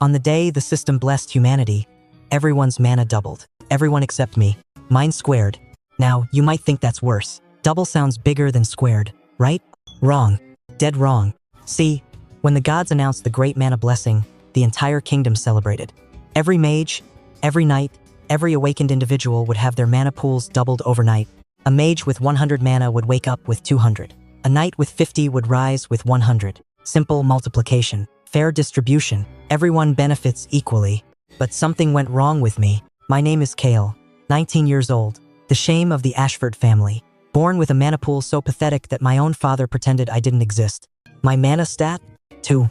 On the day the system blessed humanity, everyone's mana doubled. Everyone except me. Mine squared. Now, you might think that's worse. Double sounds bigger than squared, right? Wrong. Dead wrong. See, when the gods announced the great mana blessing, the entire kingdom celebrated. Every mage, every knight, every awakened individual would have their mana pools doubled overnight. A mage with 100 mana would wake up with 200. A knight with 50 would rise with 100. Simple multiplication. Fair distribution. Everyone benefits equally. But something went wrong with me. My name is Kale, 19 years old, the shame of the Ashford family. Born with a mana pool so pathetic that my own father pretended I didn't exist. My mana stat? 2.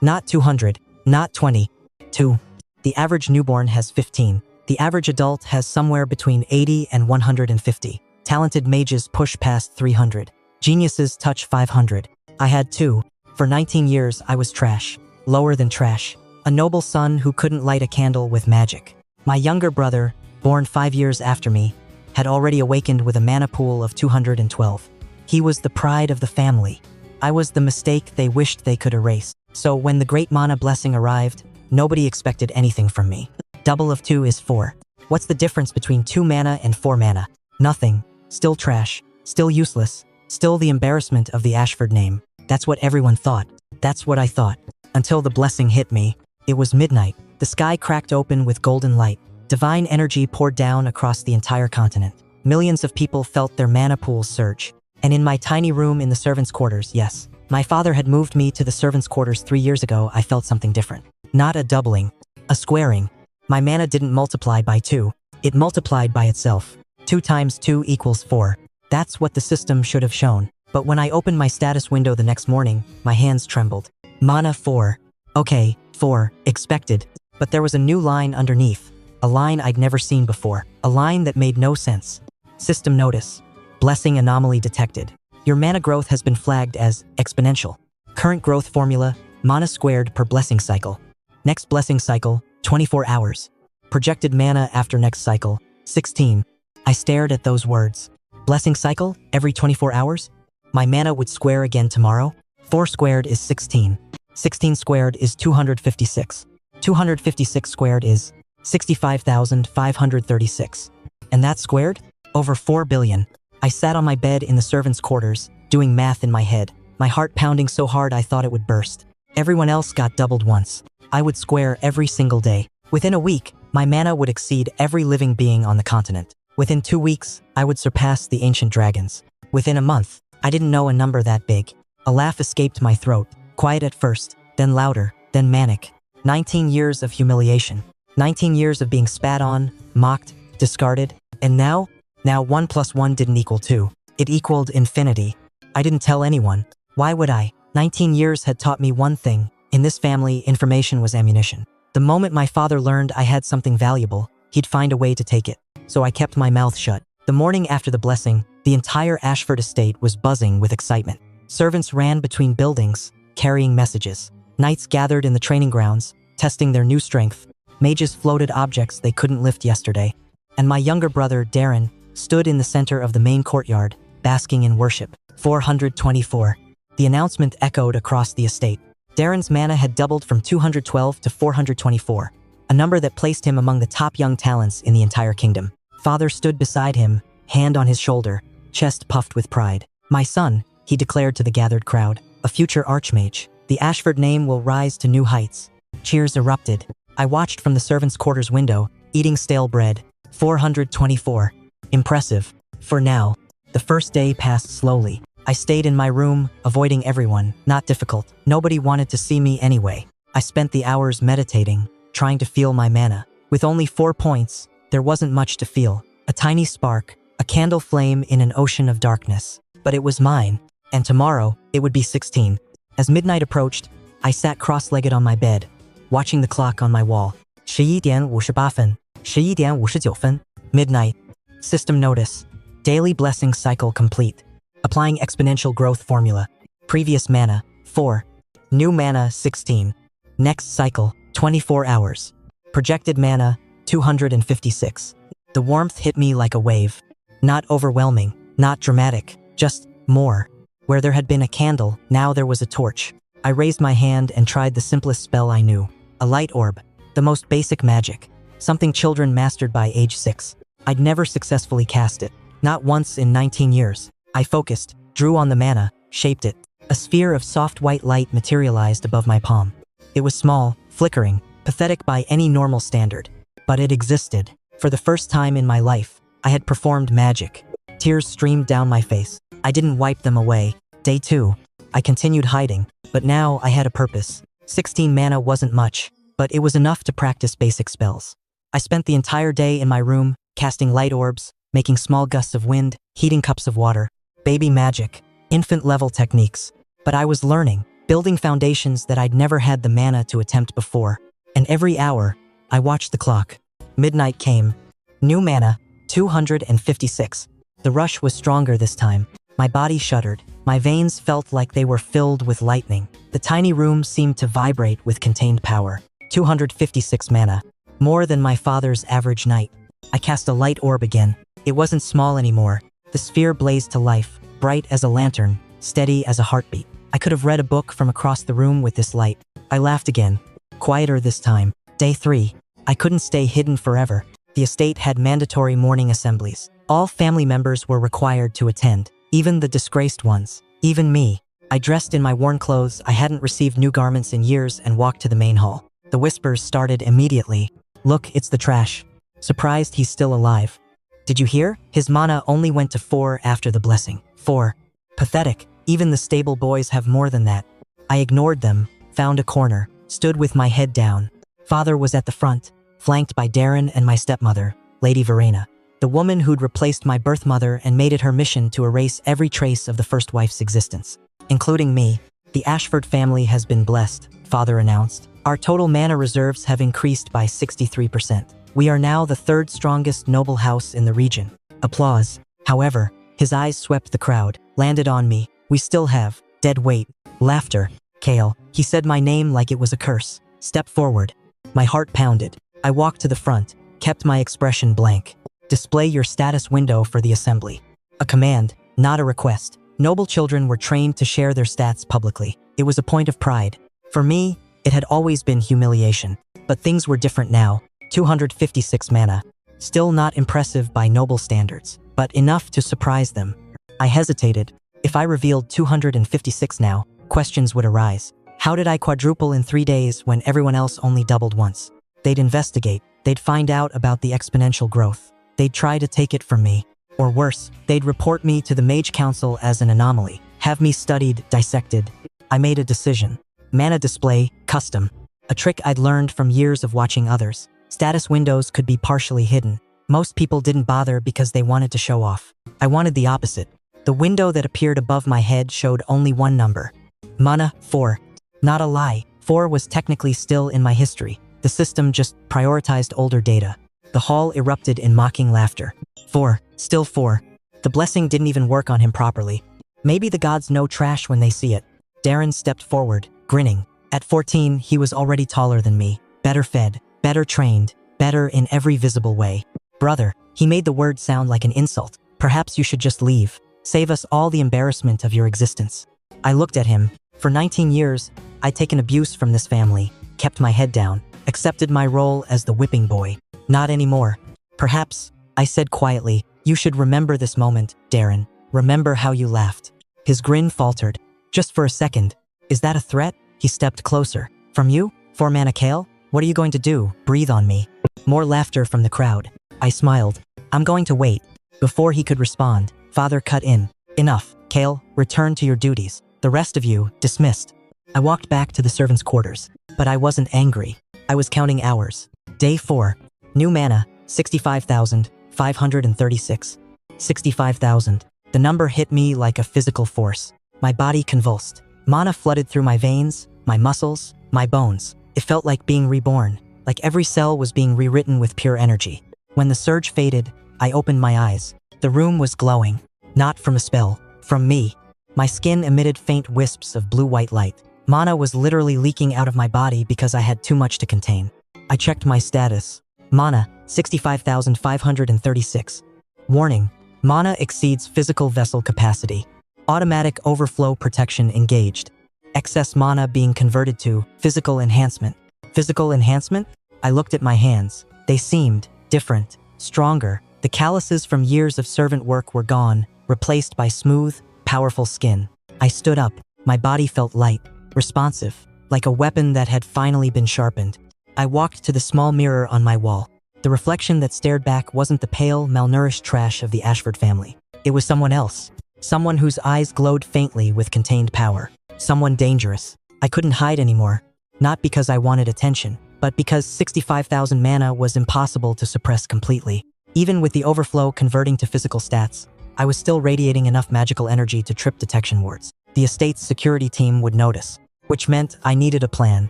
Not 200, not 20. 2. The average newborn has 15. The average adult has somewhere between 80 and 150. Talented mages push past 300. Geniuses touch 500. I had 2. For 19 years, I was trash. Lower than trash. A noble son who couldn't light a candle with magic. My younger brother, born 5 years after me, had already awakened with a mana pool of 212. He was the pride of the family. I was the mistake they wished they could erase. So when the great mana blessing arrived, nobody expected anything from me. Double of 2 is 4. What's the difference between 2 mana and 4 mana? Nothing. Still trash. Still useless. Still the embarrassment of the Ashford name. That's what everyone thought. That's what I thought. Until the blessing hit me. It was midnight. The sky cracked open with golden light. Divine energy poured down across the entire continent. Millions of people felt their mana pools surge. And in my tiny room in the servants' quarters, yes, my father had moved me to the servants' quarters 3 years ago, I felt something different. Not a doubling. A squaring. My mana didn't multiply by 2. It multiplied by itself. 2 times 2 equals 4. That's what the system should have shown. But when I opened my status window the next morning, my hands trembled. Mana 4. Okay, 4, expected. But there was a new line underneath. A line I'd never seen before. A line that made no sense. System notice. Blessing anomaly detected. Your mana growth has been flagged as exponential. Current growth formula, mana squared per blessing cycle. Next blessing cycle, 24 hours. Projected mana after next cycle, 16. I stared at those words. Blessing cycle, every 24 hours? My mana would square again tomorrow? 4 squared is 16. 16 squared is 256. 256 squared is 65,536. And that squared? Over 4 billion. I sat on my bed in the servants' quarters, doing math in my head, my heart pounding so hard I thought it would burst. Everyone else got doubled once. I would square every single day. Within a week, my mana would exceed every living being on the continent. Within 2 weeks, I would surpass the ancient dragons. Within a month, I didn't know a number that big. A laugh escaped my throat, quiet at first, then louder, then manic. 19 years of humiliation. 19 years of being spat on, mocked, discarded, and now 1 plus 1 didn't equal 2. It equaled infinity. I didn't tell anyone. Why would I? 19 years had taught me one thing. In this family, information was ammunition. The moment my father learned I had something valuable, he'd find a way to take it. So I kept my mouth shut. The morning after the blessing, the entire Ashford estate was buzzing with excitement. Servants ran between buildings, carrying messages. Knights gathered in the training grounds, testing their new strength. Mages floated objects they couldn't lift yesterday. And my younger brother, Darren, stood in the center of the main courtyard, basking in worship. 424. The announcement echoed across the estate. Darren's mana had doubled from 212 to 424, a number that placed him among the top young talents in the entire kingdom. Father stood beside him, hand on his shoulder, chest puffed with pride. My son, he declared to the gathered crowd, a future archmage. The Ashford name will rise to new heights. Cheers erupted. I watched from the servants' quarters window, eating stale bread. 424. Impressive. For now. The first day passed slowly. I stayed in my room, avoiding everyone. Not difficult. Nobody wanted to see me anyway. I spent the hours meditating, trying to feel my mana. With only 4 points, there wasn't much to feel. A tiny spark, a candle flame in an ocean of darkness. But it was mine. And tomorrow, it would be 16. As midnight approached, I sat cross-legged on my bed, watching the clock on my wall. 11点58分. 11点59分. Midnight. System notice. Daily blessing cycle complete. Applying exponential growth formula. Previous mana, 4. New mana, 16. Next cycle, 24 hours. Projected mana, 256. The warmth hit me like a wave. Not overwhelming, not dramatic, just more. Where there had been a candle, now there was a torch. I raised my hand and tried the simplest spell I knew. A light orb. The most basic magic. Something children mastered by age 6. I'd never successfully cast it. Not once in 19 years. I focused, drew on the mana, shaped it. A sphere of soft white light materialized above my palm. It was small, flickering, pathetic by any normal standard. But it existed. For the first time in my life, I had performed magic. Tears streamed down my face. I didn't wipe them away. Day 2. I continued hiding, but now I had a purpose. 16 mana wasn't much, but it was enough to practice basic spells. I spent the entire day in my room, casting light orbs, making small gusts of wind, heating cups of water. Baby magic, infant-level techniques. But I was learning, building foundations that I'd never had the mana to attempt before. And every hour, I watched the clock. Midnight came. New mana, 256. The rush was stronger this time. My body shuddered. My veins felt like they were filled with lightning. The tiny room seemed to vibrate with contained power. 256 mana. More than my father's average night. I cast a light orb again. It wasn't small anymore. The sphere blazed to life, bright as a lantern, steady as a heartbeat. I could have read a book from across the room with this light. I laughed again. Quieter this time. Day 3. I couldn't stay hidden forever. The estate had mandatory morning assemblies. All family members were required to attend. Even the disgraced ones. Even me. I dressed in my worn clothes. I hadn't received new garments in years and walked to the main hall. The whispers started immediately. Look, it's the trash. Surprised he's still alive. Did you hear? His mana only went to 4 after the blessing. 4. Pathetic. Even the stable boys have more than that. I ignored them, found a corner, stood with my head down. Father was at the front, flanked by Darren and my stepmother, Lady Verena. The woman who'd replaced my birth mother and made it her mission to erase every trace of the first wife's existence. Including me. The Ashford family has been blessed, Father announced. Our total mana reserves have increased by 63%. We are now the 3rd strongest noble house in the region. Applause. However, his eyes swept the crowd, landed on me. We still have dead weight. Laughter. Kale. He said my name like it was a curse. Step forward. My heart pounded. I walked to the front, kept my expression blank. Display your status window for the assembly. A command, not a request. Noble children were trained to share their stats publicly. It was a point of pride. For me, it had always been humiliation. But things were different now. 256 mana. Still not impressive by noble standards, but enough to surprise them. I hesitated. If I revealed 256 now, questions would arise. How did I quadruple in 3 days when everyone else only doubled once? They'd investigate. They'd find out about the exponential growth. They'd try to take it from me. Or worse, they'd report me to the Mage Council as an anomaly. Have me studied, dissected. I made a decision. Mana display, custom. A trick I'd learned from years of watching others. Status windows could be partially hidden. Most people didn't bother because they wanted to show off. I wanted the opposite. The window that appeared above my head showed only one number. Mana, 4. Not a lie. 4 was technically still in my history. The system just prioritized older data. The hall erupted in mocking laughter. 4. Still 4. The blessing didn't even work on him properly. Maybe the gods know trash when they see it. Darren stepped forward, grinning. At 14, he was already taller than me. Better fed, better trained, better in every visible way. Brother, he made the word sound like an insult. Perhaps you should just leave. Save us all the embarrassment of your existence. I looked at him. For 19 years, I'd taken abuse from this family, kept my head down, accepted my role as the whipping boy. Not anymore. Perhaps, I said quietly, you should remember this moment, Darren. Remember how you laughed. His grin faltered. Just for a second. Is that a threat? He stepped closer. From you? 4 mana Kale? What are you going to do? Breathe on me. More laughter from the crowd. I smiled. I'm going to wait. Before he could respond, Father cut in. Enough. Kale, return to your duties. The rest of you, dismissed. I walked back to the servants' quarters. But I wasn't angry. I was counting hours. Day 4. New mana, 65,536. 65,000. The number hit me like a physical force. My body convulsed. Mana flooded through my veins, my muscles, my bones. It felt like being reborn, like every cell was being rewritten with pure energy. When the surge faded, I opened my eyes. The room was glowing. Not from a spell, from me. My skin emitted faint wisps of blue-white light. Mana was literally leaking out of my body because I had too much to contain. I checked my status. Mana, 65,536. Warning, mana exceeds physical vessel capacity. Automatic overflow protection engaged. Excess mana being converted to physical enhancement. Physical enhancement? I looked at my hands. They seemed different, stronger. The calluses from years of servant work were gone, replaced by smooth, powerful skin. I stood up. My body felt light, responsive, like a weapon that had finally been sharpened. I walked to the small mirror on my wall. The reflection that stared back wasn't the pale, malnourished trash of the Ashford family. It was someone else. Someone whose eyes glowed faintly with contained power. Someone dangerous. I couldn't hide anymore. Not because I wanted attention, but because 65,000 mana was impossible to suppress completely. Even with the overflow converting to physical stats, I was still radiating enough magical energy to trip detection wards. The estate's security team would notice, which meant I needed a plan.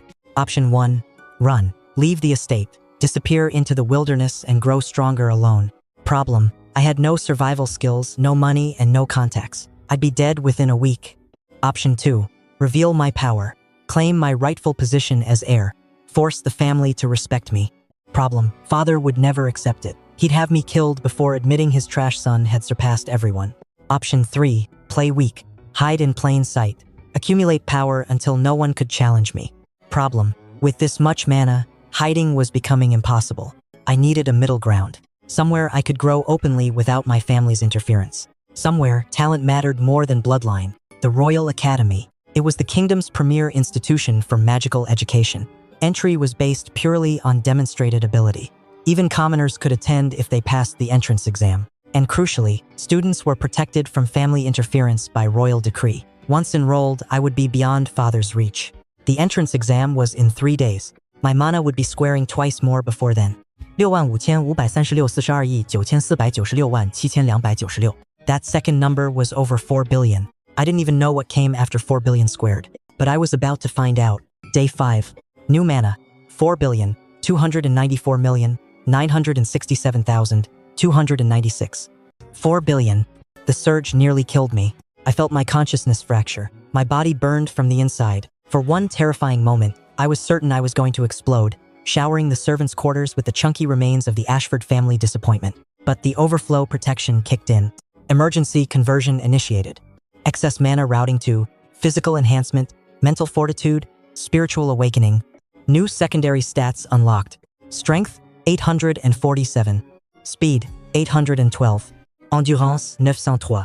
Option 1. Run. Leave the estate. Disappear into the wilderness and grow stronger alone. Problem: I had no survival skills, no money, and no contacts. I'd be dead within a week. Option 2. Reveal my power. Claim my rightful position as heir. Force the family to respect me. Problem: father would never accept it. He'd have me killed before admitting his trash son had surpassed everyone. Option 3. Play weak. Hide in plain sight. Accumulate power until no one could challenge me. Problem: with this much mana, hiding was becoming impossible. I needed a middle ground. Somewhere I could grow openly without my family's interference. Somewhere talent mattered more than bloodline. The Royal Academy. It was the kingdom's premier institution for magical education. Entry was based purely on demonstrated ability. Even commoners could attend if they passed the entrance exam. And crucially, students were protected from family interference by royal decree. Once enrolled, I would be beyond father's reach. The entrance exam was in 3 days. My mana would be squaring twice more before then. 65536,9496,7296. That second number was over 4 billion. I didn't even know what came after 4 billion squared. But I was about to find out. Day 5. New mana. 4,294,967,296. 4 billion. The surge nearly killed me. I felt my consciousness fracture. My body burned from the inside. For one terrifying moment, I was certain I was going to explode, showering the servants' quarters with the chunky remains of the Ashford family disappointment. But the overflow protection kicked in. Emergency conversion initiated. Excess mana routing to physical enhancement, mental fortitude, spiritual awakening. New secondary stats unlocked. Strength, 847. Speed, 812. Endurance, 903.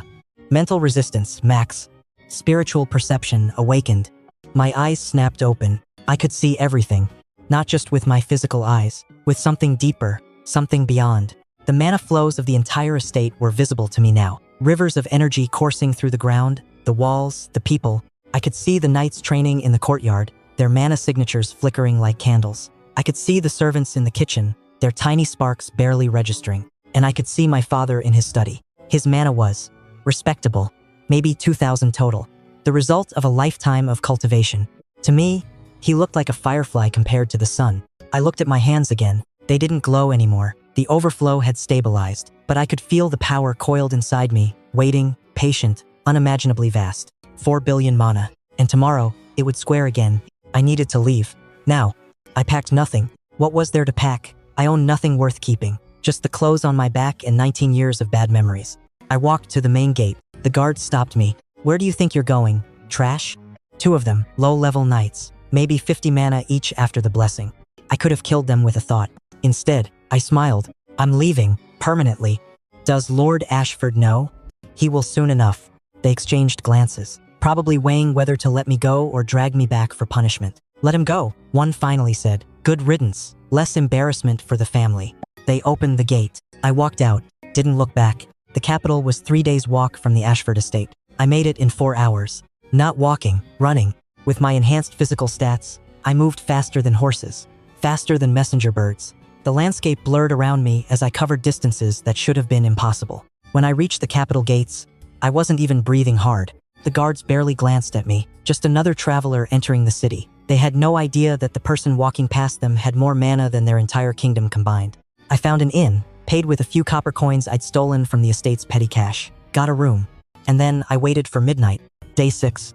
Mental resistance, max. Spiritual perception awakened. My eyes snapped open. I could see everything. Not just with my physical eyes, with something deeper, something beyond. The mana flows of the entire estate were visible to me now. Rivers of energy coursing through the ground, the walls, the people. I could see the knights training in the courtyard, their mana signatures flickering like candles. I could see the servants in the kitchen, their tiny sparks barely registering. And I could see my father in his study. His mana was respectable, maybe 2,000 total. The result of a lifetime of cultivation. To me, he looked like a firefly compared to the sun. I looked at my hands again. They didn't glow anymore. The overflow had stabilized, but I could feel the power coiled inside me, waiting, patient, unimaginably vast. 4 billion mana. And tomorrow, it would square again. I needed to leave. Now, I packed nothing. What was there to pack? I owned nothing worth keeping. Just the clothes on my back and 19 years of bad memories. I walked to the main gate. The guards stopped me. Where do you think you're going? Trash? 2 of them, low-level knights. Maybe 50 mana each after the blessing. I could have killed them with a thought. Instead, I smiled. I'm leaving, permanently. Does Lord Ashford know? He will soon enough. They exchanged glances, probably weighing whether to let me go or drag me back for punishment. Let him go, one finally said. Good riddance, less embarrassment for the family. They opened the gate. I walked out, didn't look back. The capital was 3 days' walk from the Ashford estate. I made it in 4 hours. Not walking, running. With my enhanced physical stats, I moved faster than horses, faster than messenger birds. The landscape blurred around me as I covered distances that should have been impossible. When I reached the capital gates, I wasn't even breathing hard. The guards barely glanced at me, just another traveler entering the city. They had no idea that the person walking past them had more mana than their entire kingdom combined. I found an inn, paid with a few copper coins I'd stolen from the estate's petty cash. Got a room. And then I waited for midnight. Day 6.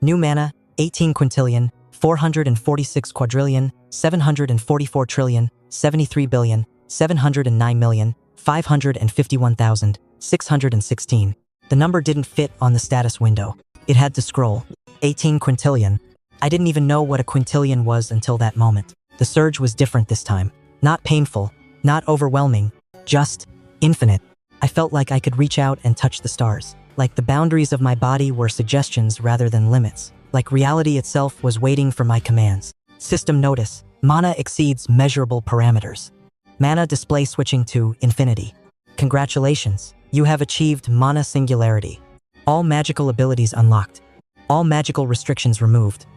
New mana, 18 quintillion, 446 quadrillion, 744 trillion, 73 billion, 709,551,616. The number didn't fit on the status window. It had to scroll. 18 quintillion. I didn't even know what a quintillion was until that moment. The The surge was different this time. Not painful, not overwhelming, just infinite. I felt like I could reach out and touch the stars. Like the boundaries of my body were suggestions rather than limits. Like reality itself was waiting for my commands. System notice. Mana exceeds measurable parameters. Mana display switching to infinity. Congratulations, you have achieved mana singularity. All magical abilities unlocked. All magical restrictions removed.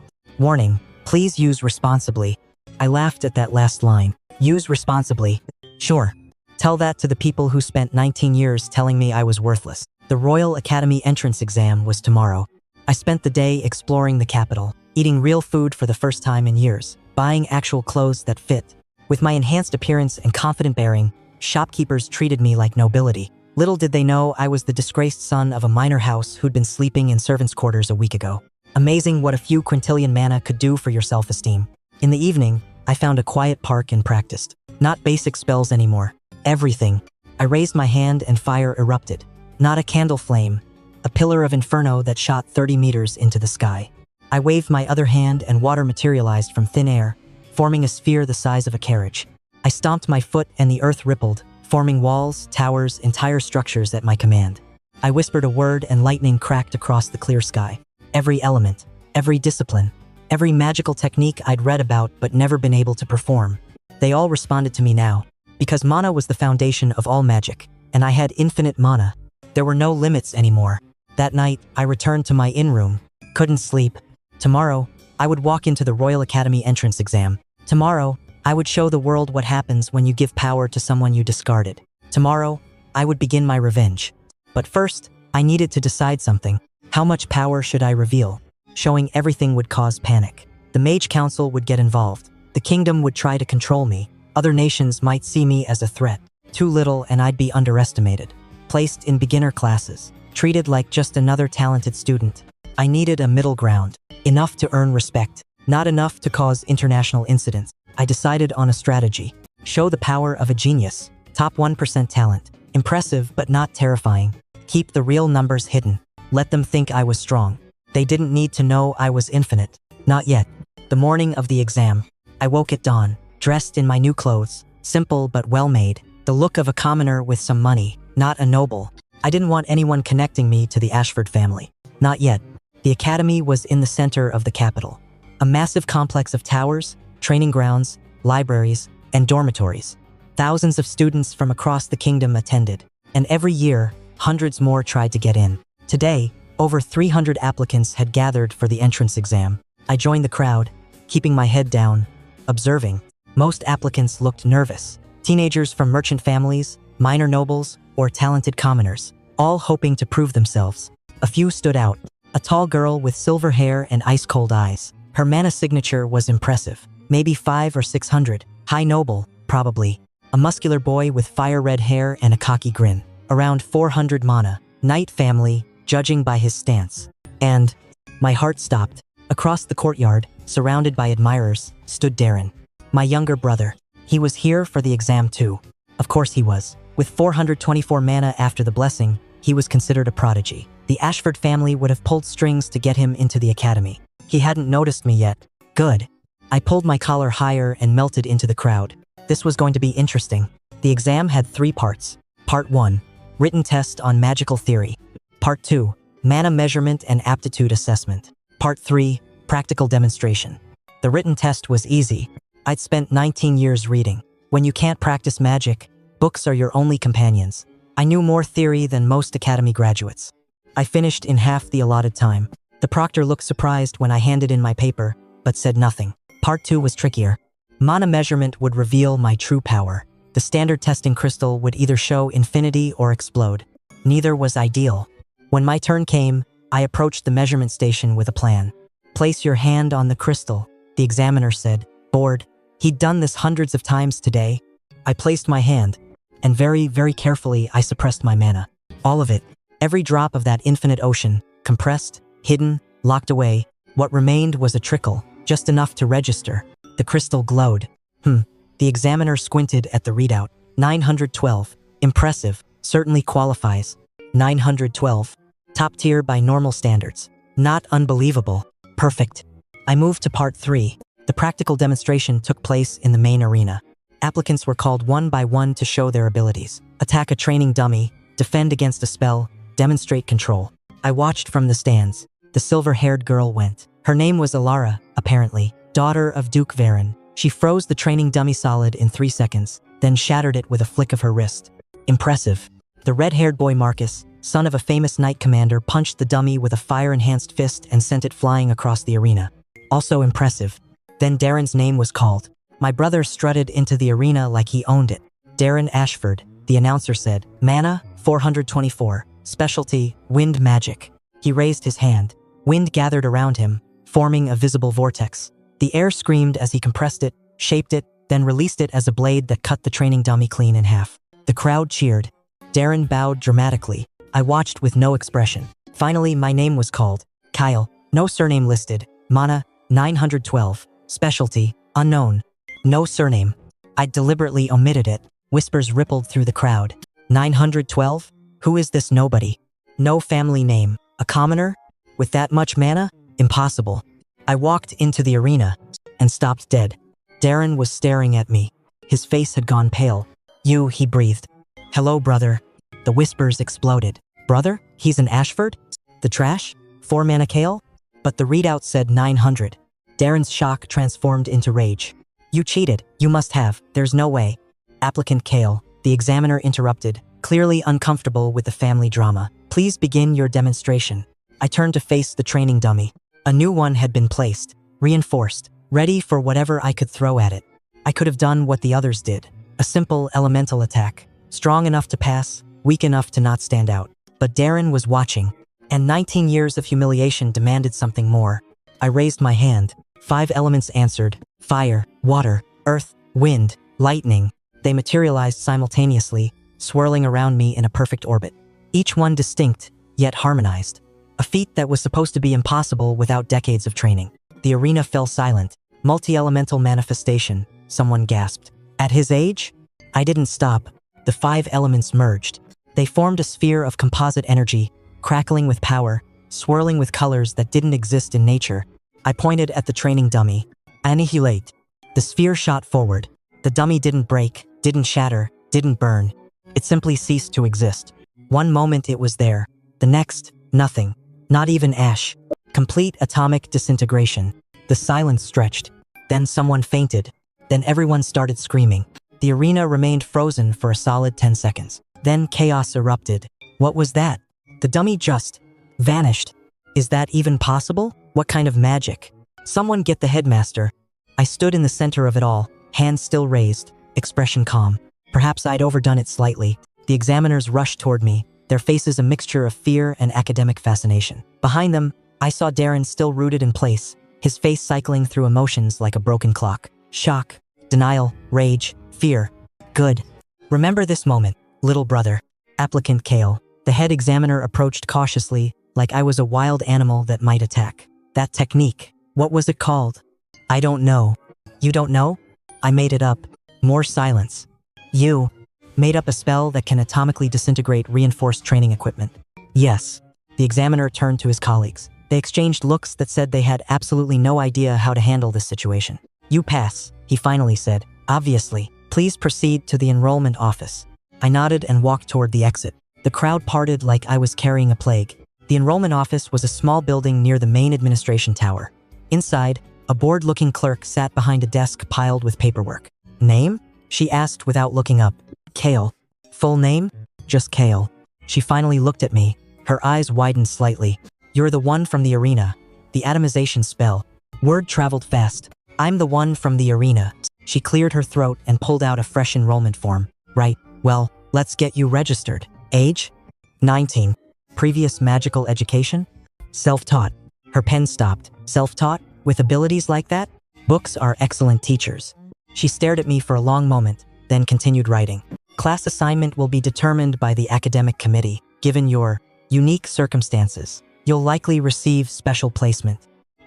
Warning, please use responsibly. I laughed at that last line. Use responsibly. Sure. Tell that to the people who spent 19 years telling me I was worthless. The Royal Academy entrance exam was tomorrow. I spent the day exploring the capital, eating real food for the first time in years, buying actual clothes that fit. With my enhanced appearance and confident bearing, shopkeepers treated me like nobility. Little did they know I was the disgraced son of a minor house who'd been sleeping in servants' quarters a week ago. Amazing what a few quintillion mana could do for your self-esteem. In the evening, I found a quiet park and practiced. Not basic spells anymore. Everything. I raised my hand and fire erupted. Not a candle flame. A pillar of inferno that shot 30 meters into the sky. I waved my other hand and water materialized from thin air, forming a sphere the size of a carriage. I stomped my foot and the earth rippled, forming walls, towers, entire structures at my command. I whispered a word and lightning cracked across the clear sky. Every element, every discipline, every magical technique I'd read about but never been able to perform. They all responded to me now, because mana was the foundation of all magic, and I had infinite mana. There were no limits anymore. That night, I returned to my in-room. Couldn't sleep. Tomorrow, I would walk into the Royal Academy entrance exam. Tomorrow, I would show the world what happens when you give power to someone you discarded. Tomorrow, I would begin my revenge. But first, I needed to decide something. How much power should I reveal? Showing everything would cause panic. The Mage Council would get involved. The kingdom would try to control me. Other nations might see me as a threat. Too little and I'd be underestimated. Placed in beginner classes. Treated like just another talented student. I needed a middle ground. Enough to earn respect. Not enough to cause international incidents. I decided on a strategy. Show the power of a genius. Top 1% talent. Impressive but not terrifying. Keep the real numbers hidden. Let them think I was strong. They didn't need to know I was infinite. Not yet. The morning of the exam. I woke at dawn, dressed in my new clothes. Simple but well-made. The look of a commoner with some money, not a noble. I didn't want anyone connecting me to the Ashford family. Not yet. The academy was in the center of the capital. A massive complex of towers, training grounds, libraries, and dormitories. Thousands of students from across the kingdom attended, and every year, hundreds more tried to get in. Today, over 300 applicants had gathered for the entrance exam. I joined the crowd, keeping my head down, observing. Most applicants looked nervous. Teenagers from merchant families, minor nobles, or talented commoners, all hoping to prove themselves. A few stood out. A tall girl with silver hair and ice-cold eyes. Her mana signature was impressive. Maybe 500 or 600. High noble, probably. A muscular boy with fire-red hair and a cocky grin. Around 400 mana. Knight family, judging by his stance. And my heart stopped. Across the courtyard, surrounded by admirers, stood Darren. My younger brother. He was here for the exam too. Of course he was. With 424 mana after the blessing, he was considered a prodigy. The Ashford family would have pulled strings to get him into the academy. He hadn't noticed me yet. Good. I pulled my collar higher and melted into the crowd. This was going to be interesting. The exam had 3 parts. Part 1. Written test on magical theory. Part 2. Mana measurement and aptitude assessment. Part 3. Practical demonstration. The written test was easy. I'd spent 19 years reading. When you can't practice magic, books are your only companions. I knew more theory than most academy graduates. I finished in half the allotted time. The proctor looked surprised when I handed in my paper, but said nothing. Part 2 was trickier. Mana measurement would reveal my true power. The standard testing crystal would either show infinity or explode. Neither was ideal. When my turn came, I approached the measurement station with a plan. Place your hand on the crystal, the examiner said, bored. He'd done this hundreds of times today. I placed my hand, and very, very carefully I suppressed my mana. All of it. Every drop of that infinite ocean, compressed, hidden, locked away. What remained was a trickle, just enough to register. The crystal glowed. The examiner squinted at the readout. 912. Impressive. Certainly qualifies. 912. Top tier by normal standards. Not unbelievable. Perfect. I moved to part 3. The practical demonstration took place in the main arena. Applicants were called one by one to show their abilities. Attack a training dummy, defend against a spell, demonstrate control. I watched from the stands. The silver-haired girl went. Her name was Alara, apparently, daughter of Duke Varen. She froze the training dummy solid in 3 seconds, then shattered it with a flick of her wrist. Impressive. The red-haired boy Marcus, son of a famous knight commander, punched the dummy with a fire-enhanced fist and sent it flying across the arena. Also impressive. Then Darren's name was called. My brother strutted into the arena like he owned it. Darren Ashford, the announcer said, Mana, 424, specialty, wind magic. He raised his hand. Wind gathered around him, forming a visible vortex. The air screamed as he compressed it, shaped it, then released it as a blade that cut the training dummy clean in half. The crowd cheered. Darren bowed dramatically. I watched with no expression. Finally, my name was called. Kyle, no surname listed. Mana, 912, specialty, unknown. No surname. I deliberately omitted it. Whispers rippled through the crowd. 912? Who is this nobody? No family name. A commoner? With that much mana? Impossible. I walked into the arena and stopped dead. Darren was staring at me. His face had gone pale. You, he breathed. Hello, brother. The whispers exploded. Brother? He's an Ashford? The trash? 4 mana Kale? But the readout said 900. Darren's shock transformed into rage. You cheated. You must have. There's no way. Applicant Kale, the examiner interrupted, clearly uncomfortable with the family drama. Please begin your demonstration. I turned to face the training dummy. A new one had been placed, reinforced, ready for whatever I could throw at it. I could have done what the others did. A simple elemental attack. Strong enough to pass, weak enough to not stand out. But Darren was watching, and 19 years of humiliation demanded something more. I raised my hand. 5 elements answered. Fire, water, earth, wind, lightning. They materialized simultaneously, swirling around me in a perfect orbit. Each one distinct, yet harmonized. A feat that was supposed to be impossible without decades of training. The arena fell silent. Multi-elemental manifestation, someone gasped. At his age? I didn't stop. The 5 elements merged. They formed a sphere of composite energy, crackling with power, swirling with colors that didn't exist in nature. I pointed at the training dummy. Annihilate. The sphere shot forward. The dummy didn't break, didn't shatter, didn't burn. It simply ceased to exist. One moment it was there. The next, nothing. Not even ash. Complete atomic disintegration. The silence stretched. Then someone fainted. Then everyone started screaming. The arena remained frozen for a solid 10 seconds. Then chaos erupted. What was that? The dummy just vanished. Is that even possible? What kind of magic? Someone get the headmaster. I stood in the center of it all, hands still raised, expression calm. Perhaps I'd overdone it slightly. The examiners rushed toward me, their faces a mixture of fear and academic fascination. Behind them, I saw Darren still rooted in place, his face cycling through emotions like a broken clock. Shock, denial, rage, fear. Good. Remember this moment, little brother. Applicant Kale. The head examiner approached cautiously, like I was a wild animal that might attack. That technique. What was it called? I don't know. You don't know? I made it up. More silence. You made up a spell that can atomically disintegrate reinforced training equipment. Yes. The examiner turned to his colleagues. They exchanged looks that said they had absolutely no idea how to handle this situation. You pass, he finally said. Obviously. Please proceed to the enrollment office. I nodded and walked toward the exit. The crowd parted like I was carrying a plague. The enrollment office was a small building near the main administration tower. Inside, a bored-looking clerk sat behind a desk piled with paperwork. Name? She asked without looking up. Kale. Full name? Just Kale. She finally looked at me. Her eyes widened slightly. You're the one from the arena. The atomization spell. Word traveled fast. I'm the one from the arena. She cleared her throat and pulled out a fresh enrollment form. Right, well, let's get you registered. Age? 19. Previous magical education? Self-taught. Her pen stopped. Self-taught? With abilities like that? Books are excellent teachers. She stared at me for a long moment, then continued writing. Class assignment will be determined by the academic committee. Given your unique circumstances, you'll likely receive special placement.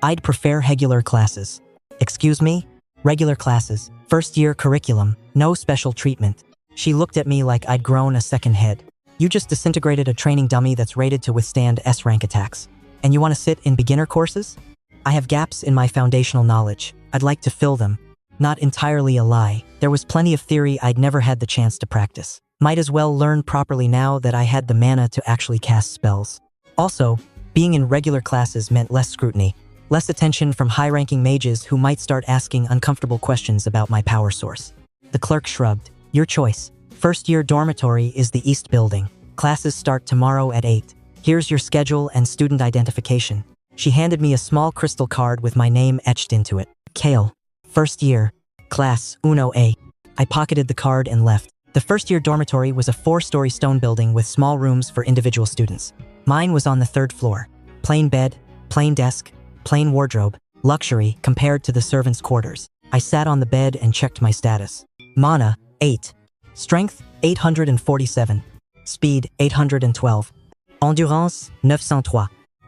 I'd prefer regular classes. Excuse me? Regular classes. First-year curriculum. No special treatment. She looked at me like I'd grown a second head. You just disintegrated a training dummy that's rated to withstand S-rank attacks. And you want to sit in beginner courses? I have gaps in my foundational knowledge. I'd like to fill them. Not entirely a lie. There was plenty of theory I'd never had the chance to practice. Might as well learn properly now that I had the mana to actually cast spells. Also, being in regular classes meant less scrutiny, less attention from high-ranking mages who might start asking uncomfortable questions about my power source. The clerk shrugged. Your choice. First-year dormitory is the East Building. Classes start tomorrow at 8. Here's your schedule and student identification. She handed me a small crystal card with my name etched into it. Kale. First year. Class Uno A. I pocketed the card and left. The first-year dormitory was a 4-story stone building with small rooms for individual students. Mine was on the 3rd floor. Plain bed, plain desk, plain wardrobe, luxury compared to the servants' quarters. I sat on the bed and checked my status. Mana, 8. Strength, 847. Speed, 812. Endurance, 903.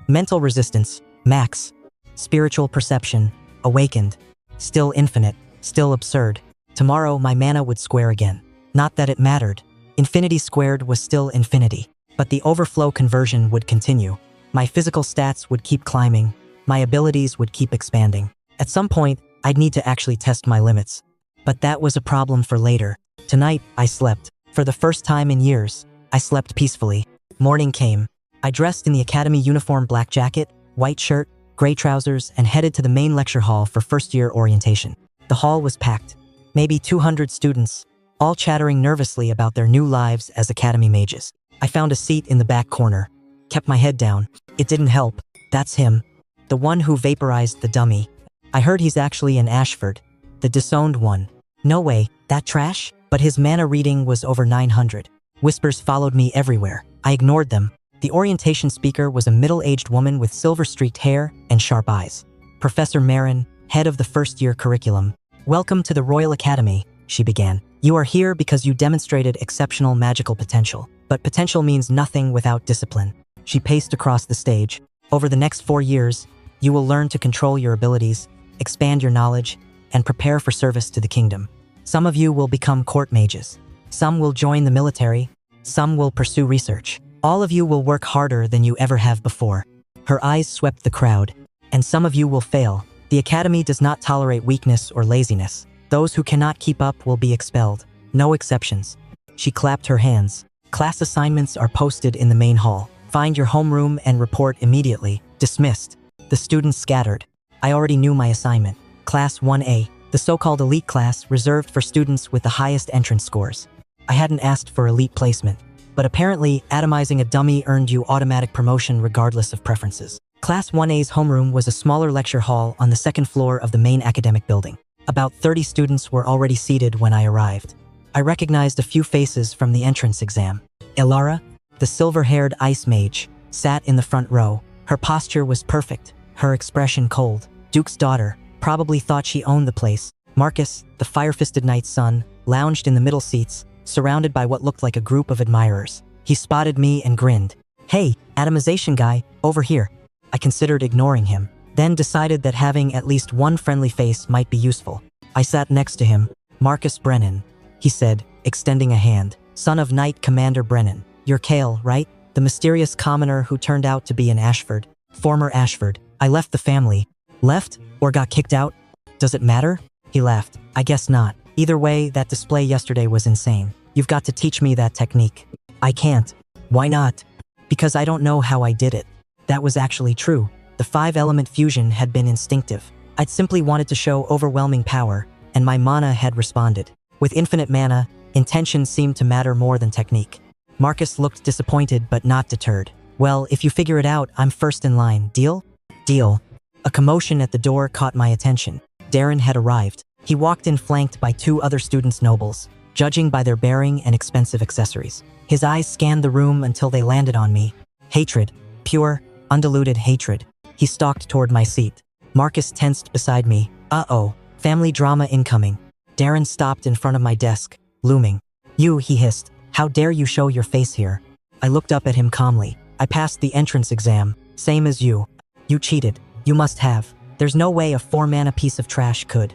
Mental resistance, max. Spiritual perception, awakened. Still infinite, still absurd. Tomorrow my mana would square again. Not that it mattered. Infinity squared was still infinity. But the overflow conversion would continue. My physical stats would keep climbing. My abilities would keep expanding. At some point, I'd need to actually test my limits. But that was a problem for later. Tonight, I slept. For the first time in years, I slept peacefully. Morning came. I dressed in the academy uniform, black jacket, white shirt, gray trousers, and headed to the main lecture hall for first-year orientation. The hall was packed. Maybe 200 students, all chattering nervously about their new lives as academy mages. I found a seat in the back corner. Kept my head down. It didn't help. That's him. The one who vaporized the dummy. I heard he's actually an Ashford. The disowned one. No way, that trash? But his mana reading was over 900. Whispers followed me everywhere. I ignored them. The orientation speaker was a middle-aged woman with silver-streaked hair and sharp eyes. Professor Marin, head of the first-year curriculum. Welcome to the Royal Academy, she began. You are here because you demonstrated exceptional magical potential. But potential means nothing without discipline. She paced across the stage. Over the next 4 years, you will learn to control your abilities, expand your knowledge, and prepare for service to the kingdom. Some of you will become court mages. Some will join the military. Some will pursue research. All of you will work harder than you ever have before. Her eyes swept the crowd. And some of you will fail. The academy does not tolerate weakness or laziness. Those who cannot keep up will be expelled. No exceptions. She clapped her hands. Class assignments are posted in the main hall. Find your homeroom and report immediately. Dismissed. The students scattered. I already knew my assignment. Class 1A, the so-called elite class reserved for students with the highest entrance scores. I hadn't asked for elite placement, but apparently atomizing a dummy earned you automatic promotion regardless of preferences. Class 1A's homeroom was a smaller lecture hall on the 2nd floor of the main academic building. About 30 students were already seated when I arrived. I recognized a few faces from the entrance exam. Elara, the silver-haired ice mage, sat in the front row. Her posture was perfect, her expression cold. Duke's daughter probably thought she owned the place. Marcus, the fire-fisted knight's son, lounged in the middle seats, surrounded by what looked like a group of admirers. He spotted me and grinned. Hey, atomization guy, over here. I considered ignoring him, then decided that having at least one friendly face might be useful. I sat next to him. Marcus Brennan, he said, extending a hand. Son of Knight Commander Brennan. You're Kale, right? The mysterious commoner who turned out to be an Ashford. Former Ashford. I left the family. Left? Or got kicked out? Does it matter? He laughed. I guess not. Either way, that display yesterday was insane. You've got to teach me that technique. I can't. Why not? Because I don't know how I did it. That was actually true. The 5-element fusion had been instinctive. I'd simply wanted to show overwhelming power, and my mana had responded. With infinite mana, intention seemed to matter more than technique. Marcus looked disappointed but not deterred. Well, if you figure it out, I'm first in line. Deal? Deal. A commotion at the door caught my attention. Darren had arrived. He walked in flanked by 2 other students' nobles, judging by their bearing and expensive accessories. His eyes scanned the room until they landed on me. Hatred. Pure, undiluted hatred. He stalked toward my seat. Marcus tensed beside me. Uh-oh. Family drama incoming. Darren stopped in front of my desk, looming. You, he hissed. How dare you show your face here? I looked up at him calmly. I passed the entrance exam. Same as you. You cheated. You must have. There's no way a 4-mana piece of trash could.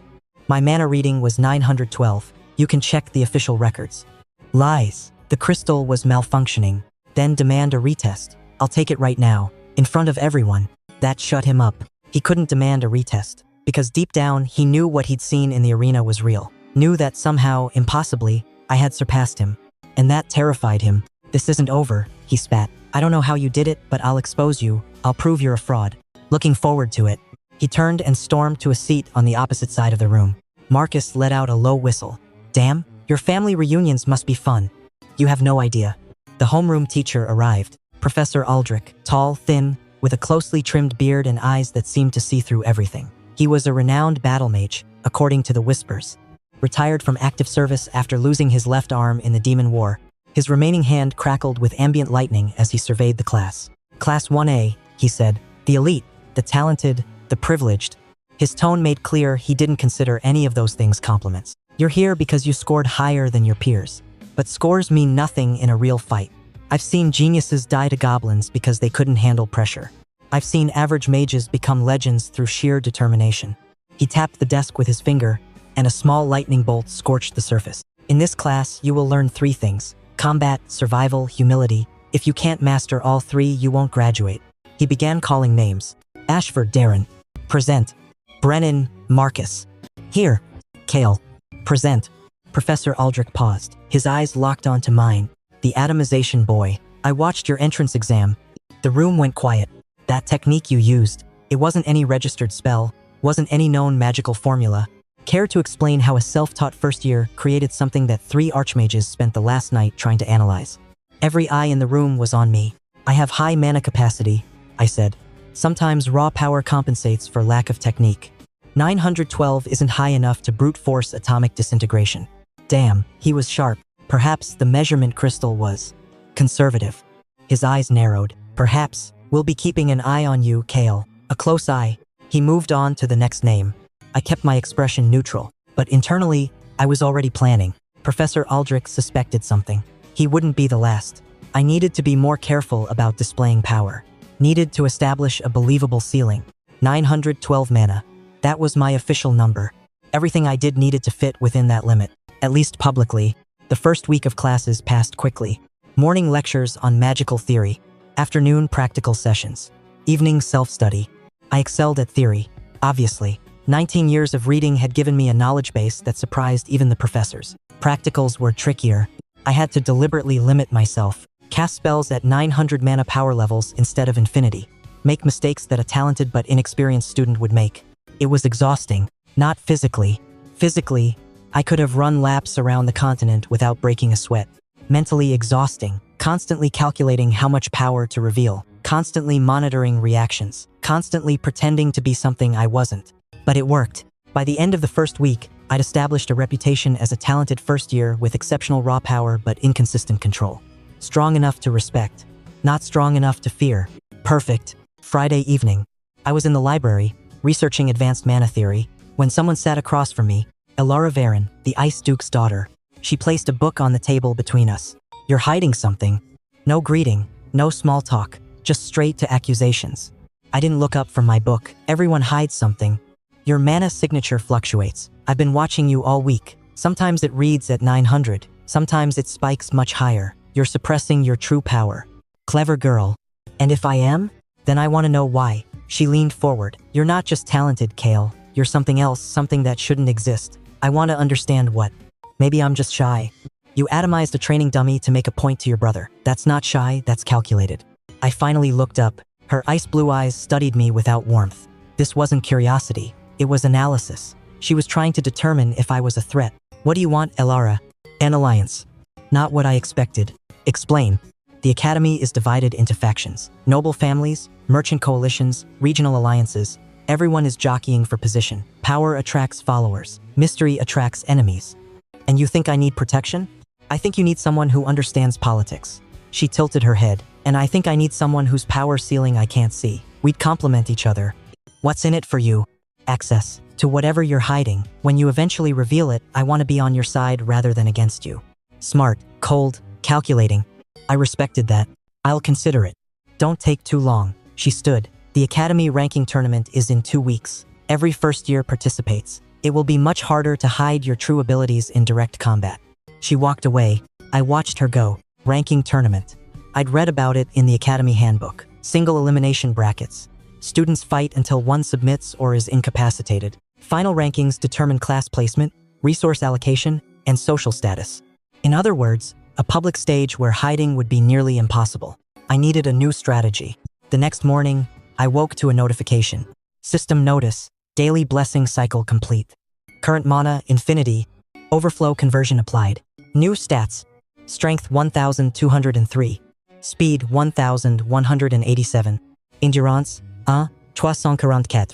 My mana reading was 912. You can check the official records. Lies. The crystal was malfunctioning. Then demand a retest. I'll take it right now. In front of everyone. That shut him up. He couldn't demand a retest, because deep down, he knew what he'd seen in the arena was real. Knew that somehow, impossibly, I had surpassed him. And that terrified him. "This isn't over," he spat. "I don't know how you did it, but I'll expose you. I'll prove you're a fraud." Looking forward to it, he turned and stormed to a seat on the opposite side of the room. Marcus let out a low whistle. "Damn, your family reunions must be fun. You have no idea." The homeroom teacher arrived. Professor Aldrich, tall, thin, with a closely trimmed beard and eyes that seemed to see through everything. He was a renowned battle mage, according to the whispers. Retired from active service after losing his left arm in the Demon War. His remaining hand crackled with ambient lightning as he surveyed the class. "Class 1A, he said. "The elite, the talented, the privileged." His tone made clear he didn't consider any of those things compliments. "You're here because you scored higher than your peers. But scores mean nothing in a real fight. I've seen geniuses die to goblins because they couldn't handle pressure. I've seen average mages become legends through sheer determination." He tapped the desk with his finger, and a small lightning bolt scorched the surface. "In this class, you will learn 3 things: combat, survival, humility. If you can't master all 3, you won't graduate." He began calling names. "Ashford, Darren. Present. Brennan, Marcus. Here. Kale. Present." Professor Aldrich paused. His eyes locked onto mine. "The atomization boy. I watched your entrance exam." The room went quiet. "That technique you used, it wasn't any registered spell, wasn't any known magical formula. Care to explain how a self-taught first year created something that 3 archmages spent the last night trying to analyze?" Every eye in the room was on me. "I have high mana capacity," I said. "Sometimes raw power compensates for lack of technique. 912 isn't high enough to brute force atomic disintegration." Damn, he was sharp. Perhaps the measurement crystal was conservative. His eyes narrowed. "Perhaps we'll be keeping an eye on you, Kale. A close eye." He moved on to the next name. I kept my expression neutral, but internally, I was already planning. Professor Aldrich suspected something. He wouldn't be the last. I needed to be more careful about displaying power. Needed to establish a believable ceiling. 912 mana. That was my official number. Everything I did needed to fit within that limit, at least publicly. The first week of classes passed quickly. Morning lectures on magical theory. Afternoon practical sessions. Evening self-study. I excelled at theory, obviously. 19 years of reading had given me a knowledge base that surprised even the professors. Practicals were trickier. I had to deliberately limit myself. Cast spells at 900 mana power levels instead of infinity. Make mistakes that a talented but inexperienced student would make. It was exhausting. Not physically. Physically, I could have run laps around the continent without breaking a sweat. Mentally exhausting. Constantly calculating how much power to reveal. Constantly monitoring reactions. Constantly pretending to be something I wasn't. But it worked. By the end of the first week, I'd established a reputation as a talented first year with exceptional raw power but inconsistent control. Strong enough to respect. Not strong enough to fear. Perfect. Friday evening. I was in the library, researching advanced mana theory, when someone sat across from me, Elara Varen, the Ice Duke's daughter. She placed a book on the table between us. "You're hiding something." No greeting, no small talk, just straight to accusations. I didn't look up from my book. "Everyone hides something. Your mana signature fluctuates. I've been watching you all week. Sometimes it reads at 900, sometimes it spikes much higher. You're suppressing your true power." Clever girl. "And if I am? Then I want to know why." She leaned forward. "You're not just talented, Kale. You're something else, something that shouldn't exist. I want to understand what. Maybe I'm just shy." "You atomized a training dummy to make a point to your brother. That's not shy, that's calculated." I finally looked up. Her ice blue eyes studied me without warmth. This wasn't curiosity. It was analysis. She was trying to determine if I was a threat. "What do you want, Elara?" "An alliance." "Not what I expected." "Explain." "The academy is divided into factions. Noble families, merchant coalitions, regional alliances. Everyone is jockeying for position. Power attracts followers. Mystery attracts enemies. And you think I need protection? I think you need someone who understands politics." She tilted her head. "And I think I need someone whose power ceiling I can't see. We'd complement each other." "What's in it for you?" "Access to whatever you're hiding. When you eventually reveal it, I want to be on your side rather than against you." Smart, cold, calculating. I respected that. "I'll consider it." "Don't take too long." She stood. "The academy ranking tournament is in 2 weeks. Every first year participates. It will be much harder to hide your true abilities in direct combat." She walked away. I watched her go. Ranking tournament. I'd read about it in the academy handbook. Single elimination brackets. Students fight until one submits or is incapacitated. Final rankings determine class placement, resource allocation, and social status. In other words, a public stage where hiding would be nearly impossible. I needed a new strategy. The next morning, I woke to a notification. System notice, daily blessing cycle complete. Current mana, infinity, overflow conversion applied. New stats, strength 1203, speed 1187, endurance 344.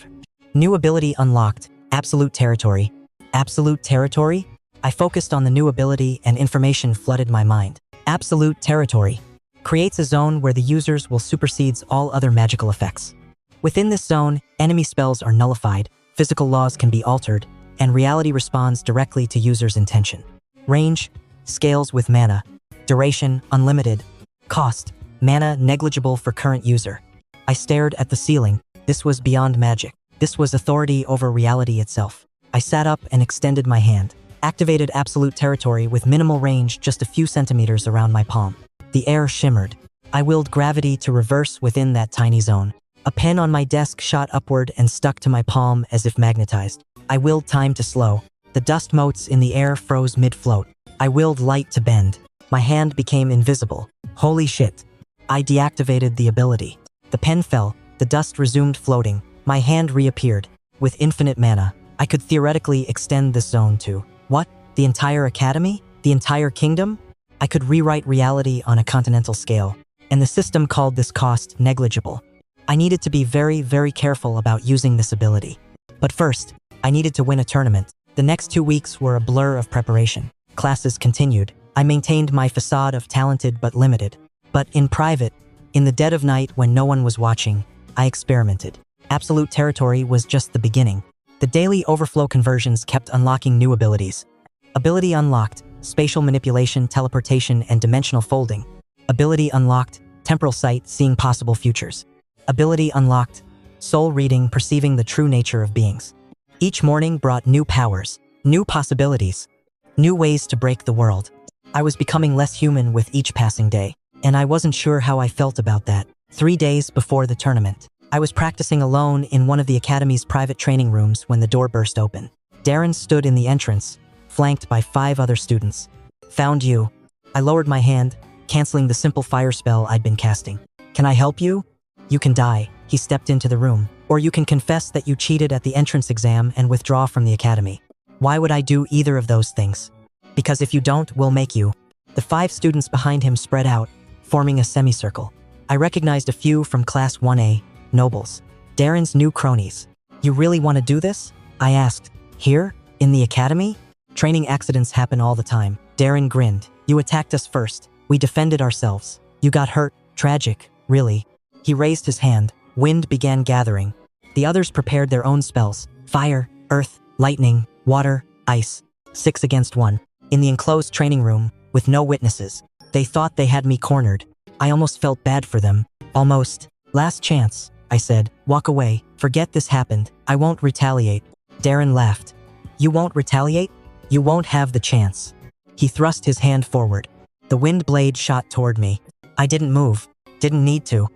New ability unlocked, absolute territory. Absolute territory? I focused on the new ability and information flooded my mind. Absolute territory creates a zone where the users will supersede all other magical effects. Within this zone, enemy spells are nullified, physical laws can be altered, and reality responds directly to users' intention. Range, scales with mana. Duration, unlimited. Cost, mana negligible for current user. I stared at the ceiling. This was beyond magic. This was authority over reality itself. I sat up and extended my hand. Activated absolute territory with minimal range just a few centimeters around my palm. The air shimmered. I willed gravity to reverse within that tiny zone. A pen on my desk shot upward and stuck to my palm as if magnetized. I willed time to slow. The dust motes in the air froze mid-float. I willed light to bend. My hand became invisible. Holy shit. I deactivated the ability. The pen fell. The dust resumed floating. My hand reappeared. With infinite mana, I could theoretically extend this zone to, what? The entire academy? The entire kingdom? I could rewrite reality on a continental scale, and the system called this cost negligible. I needed to be very, very careful about using this ability. But first, I needed to win a tournament. The next 2 weeks were a blur of preparation. Classes continued. I maintained my facade of talented but limited. But in private, in the dead of night when no one was watching, I experimented. Absolute territory was just the beginning. The daily overflow conversions kept unlocking new abilities. Ability unlocked, spatial manipulation, teleportation, and dimensional folding. Ability unlocked, temporal sight, seeing possible futures. Ability unlocked, soul reading, perceiving the true nature of beings. Each morning brought new powers, new possibilities, new ways to break the world. I was becoming less human with each passing day, and I wasn't sure how I felt about that. 3 days before the tournament, I was practicing alone in one of the academy's private training rooms when the door burst open. Darren stood in the entrance, flanked by 5 other students. Found you. I lowered my hand, canceling the simple fire spell I'd been casting. Can I help you? You can die. He stepped into the room. Or you can confess that you cheated at the entrance exam and withdraw from the academy. Why would I do either of those things? Because if you don't, we'll make you. The 5 students behind him spread out, forming a semicircle. I recognized a few from Class 1A, nobles. Darren's new cronies. You really want to do this? I asked. Here? In the academy? Training accidents happen all the time. Darren grinned. You attacked us first. We defended ourselves. You got hurt. Tragic, really. He raised his hand. Wind began gathering. The others prepared their own spells. Fire, earth, lightning, water, ice. 6 against 1. In the enclosed training room, with no witnesses. They thought they had me cornered. I almost felt bad for them. Almost. Last chance, I said. Walk away. Forget this happened. I won't retaliate. Darren laughed. You won't retaliate? You won't have the chance. He thrust his hand forward. The wind blade shot toward me. I didn't move. Didn't need to.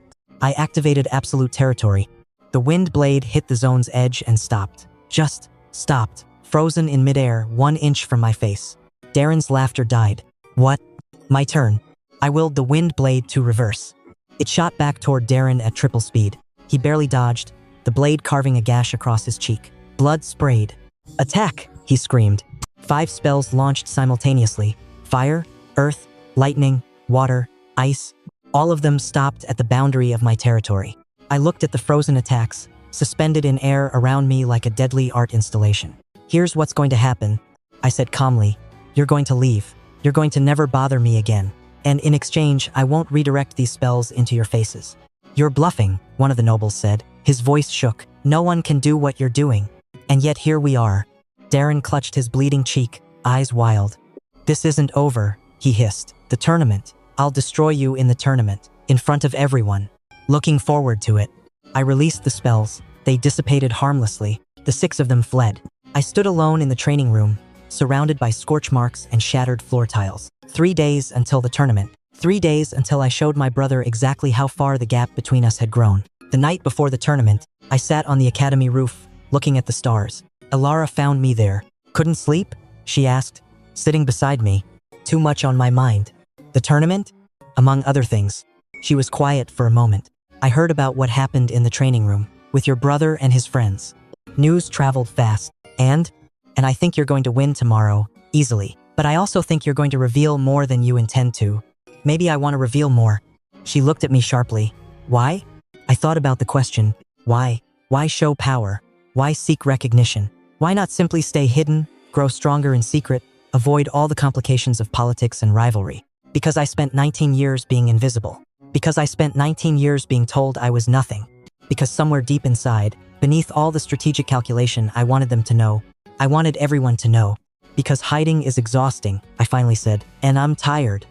I activated absolute territory. The wind blade hit the zone's edge and stopped. Just stopped. Frozen in midair, 1 inch from my face. Darren's laughter died. What? My turn. I willed the wind blade to reverse. It shot back toward Darren at triple speed. He barely dodged, the blade carving a gash across his cheek. Blood sprayed. Attack! He screamed. 5 spells launched simultaneously. Fire, earth, lightning, water, ice. All of them stopped at the boundary of my territory. I looked at the frozen attacks, suspended in air around me like a deadly art installation. Here's what's going to happen, I said calmly. You're going to leave. You're going to never bother me again. And in exchange, I won't redirect these spells into your faces. You're bluffing, one of the nobles said. His voice shook. No one can do what you're doing. And yet here we are. Darren clutched his bleeding cheek, eyes wild. This isn't over, he hissed. The tournament. I'll destroy you in the tournament, in front of everyone. Looking forward to it. I released the spells. They dissipated harmlessly. The 6 of them fled. I stood alone in the training room, surrounded by scorch marks and shattered floor tiles. 3 days until the tournament. 3 days until I showed my brother exactly how far the gap between us had grown. The night before the tournament, I sat on the academy roof, looking at the stars. Alara found me there. Couldn't sleep? She asked, sitting beside me. Too much on my mind. The tournament? Among other things. She was quiet for a moment. I heard about what happened in the training room, with your brother and his friends. News traveled fast. And I think you're going to win tomorrow, easily. But I also think you're going to reveal more than you intend to. Maybe I want to reveal more. She looked at me sharply. Why? I thought about the question. Why? Why show power? Why seek recognition? Why not simply stay hidden, grow stronger in secret, avoid all the complications of politics and rivalry? Because I spent 19 years being invisible. Because I spent 19 years being told I was nothing. Because somewhere deep inside, beneath all the strategic calculation, I wanted them to know. I wanted everyone to know. Because hiding is exhausting, I finally said, and I'm tired.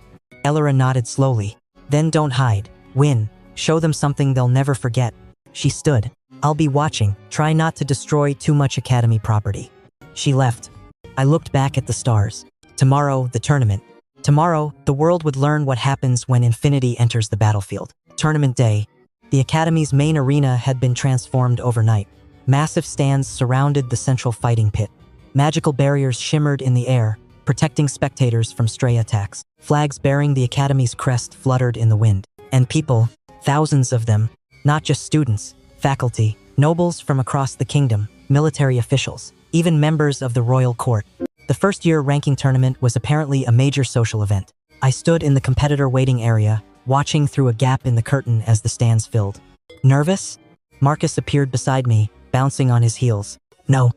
Elora nodded slowly. Then don't hide. Win. Show them something they'll never forget. She stood. I'll be watching. Try not to destroy too much academy property. She left. I looked back at the stars. Tomorrow, the tournament. Tomorrow, the world would learn what happens when infinity enters the battlefield. Tournament day. The academy's main arena had been transformed overnight. Massive stands surrounded the central fighting pit. Magical barriers shimmered in the air, protecting spectators from stray attacks. Flags bearing the academy's crest fluttered in the wind. And people, thousands of them, not just students, faculty, nobles from across the kingdom, military officials, even members of the royal court. The first-year ranking tournament was apparently a major social event. I stood in the competitor waiting area, watching through a gap in the curtain as the stands filled. Nervous? Marcus appeared beside me, bouncing on his heels. No.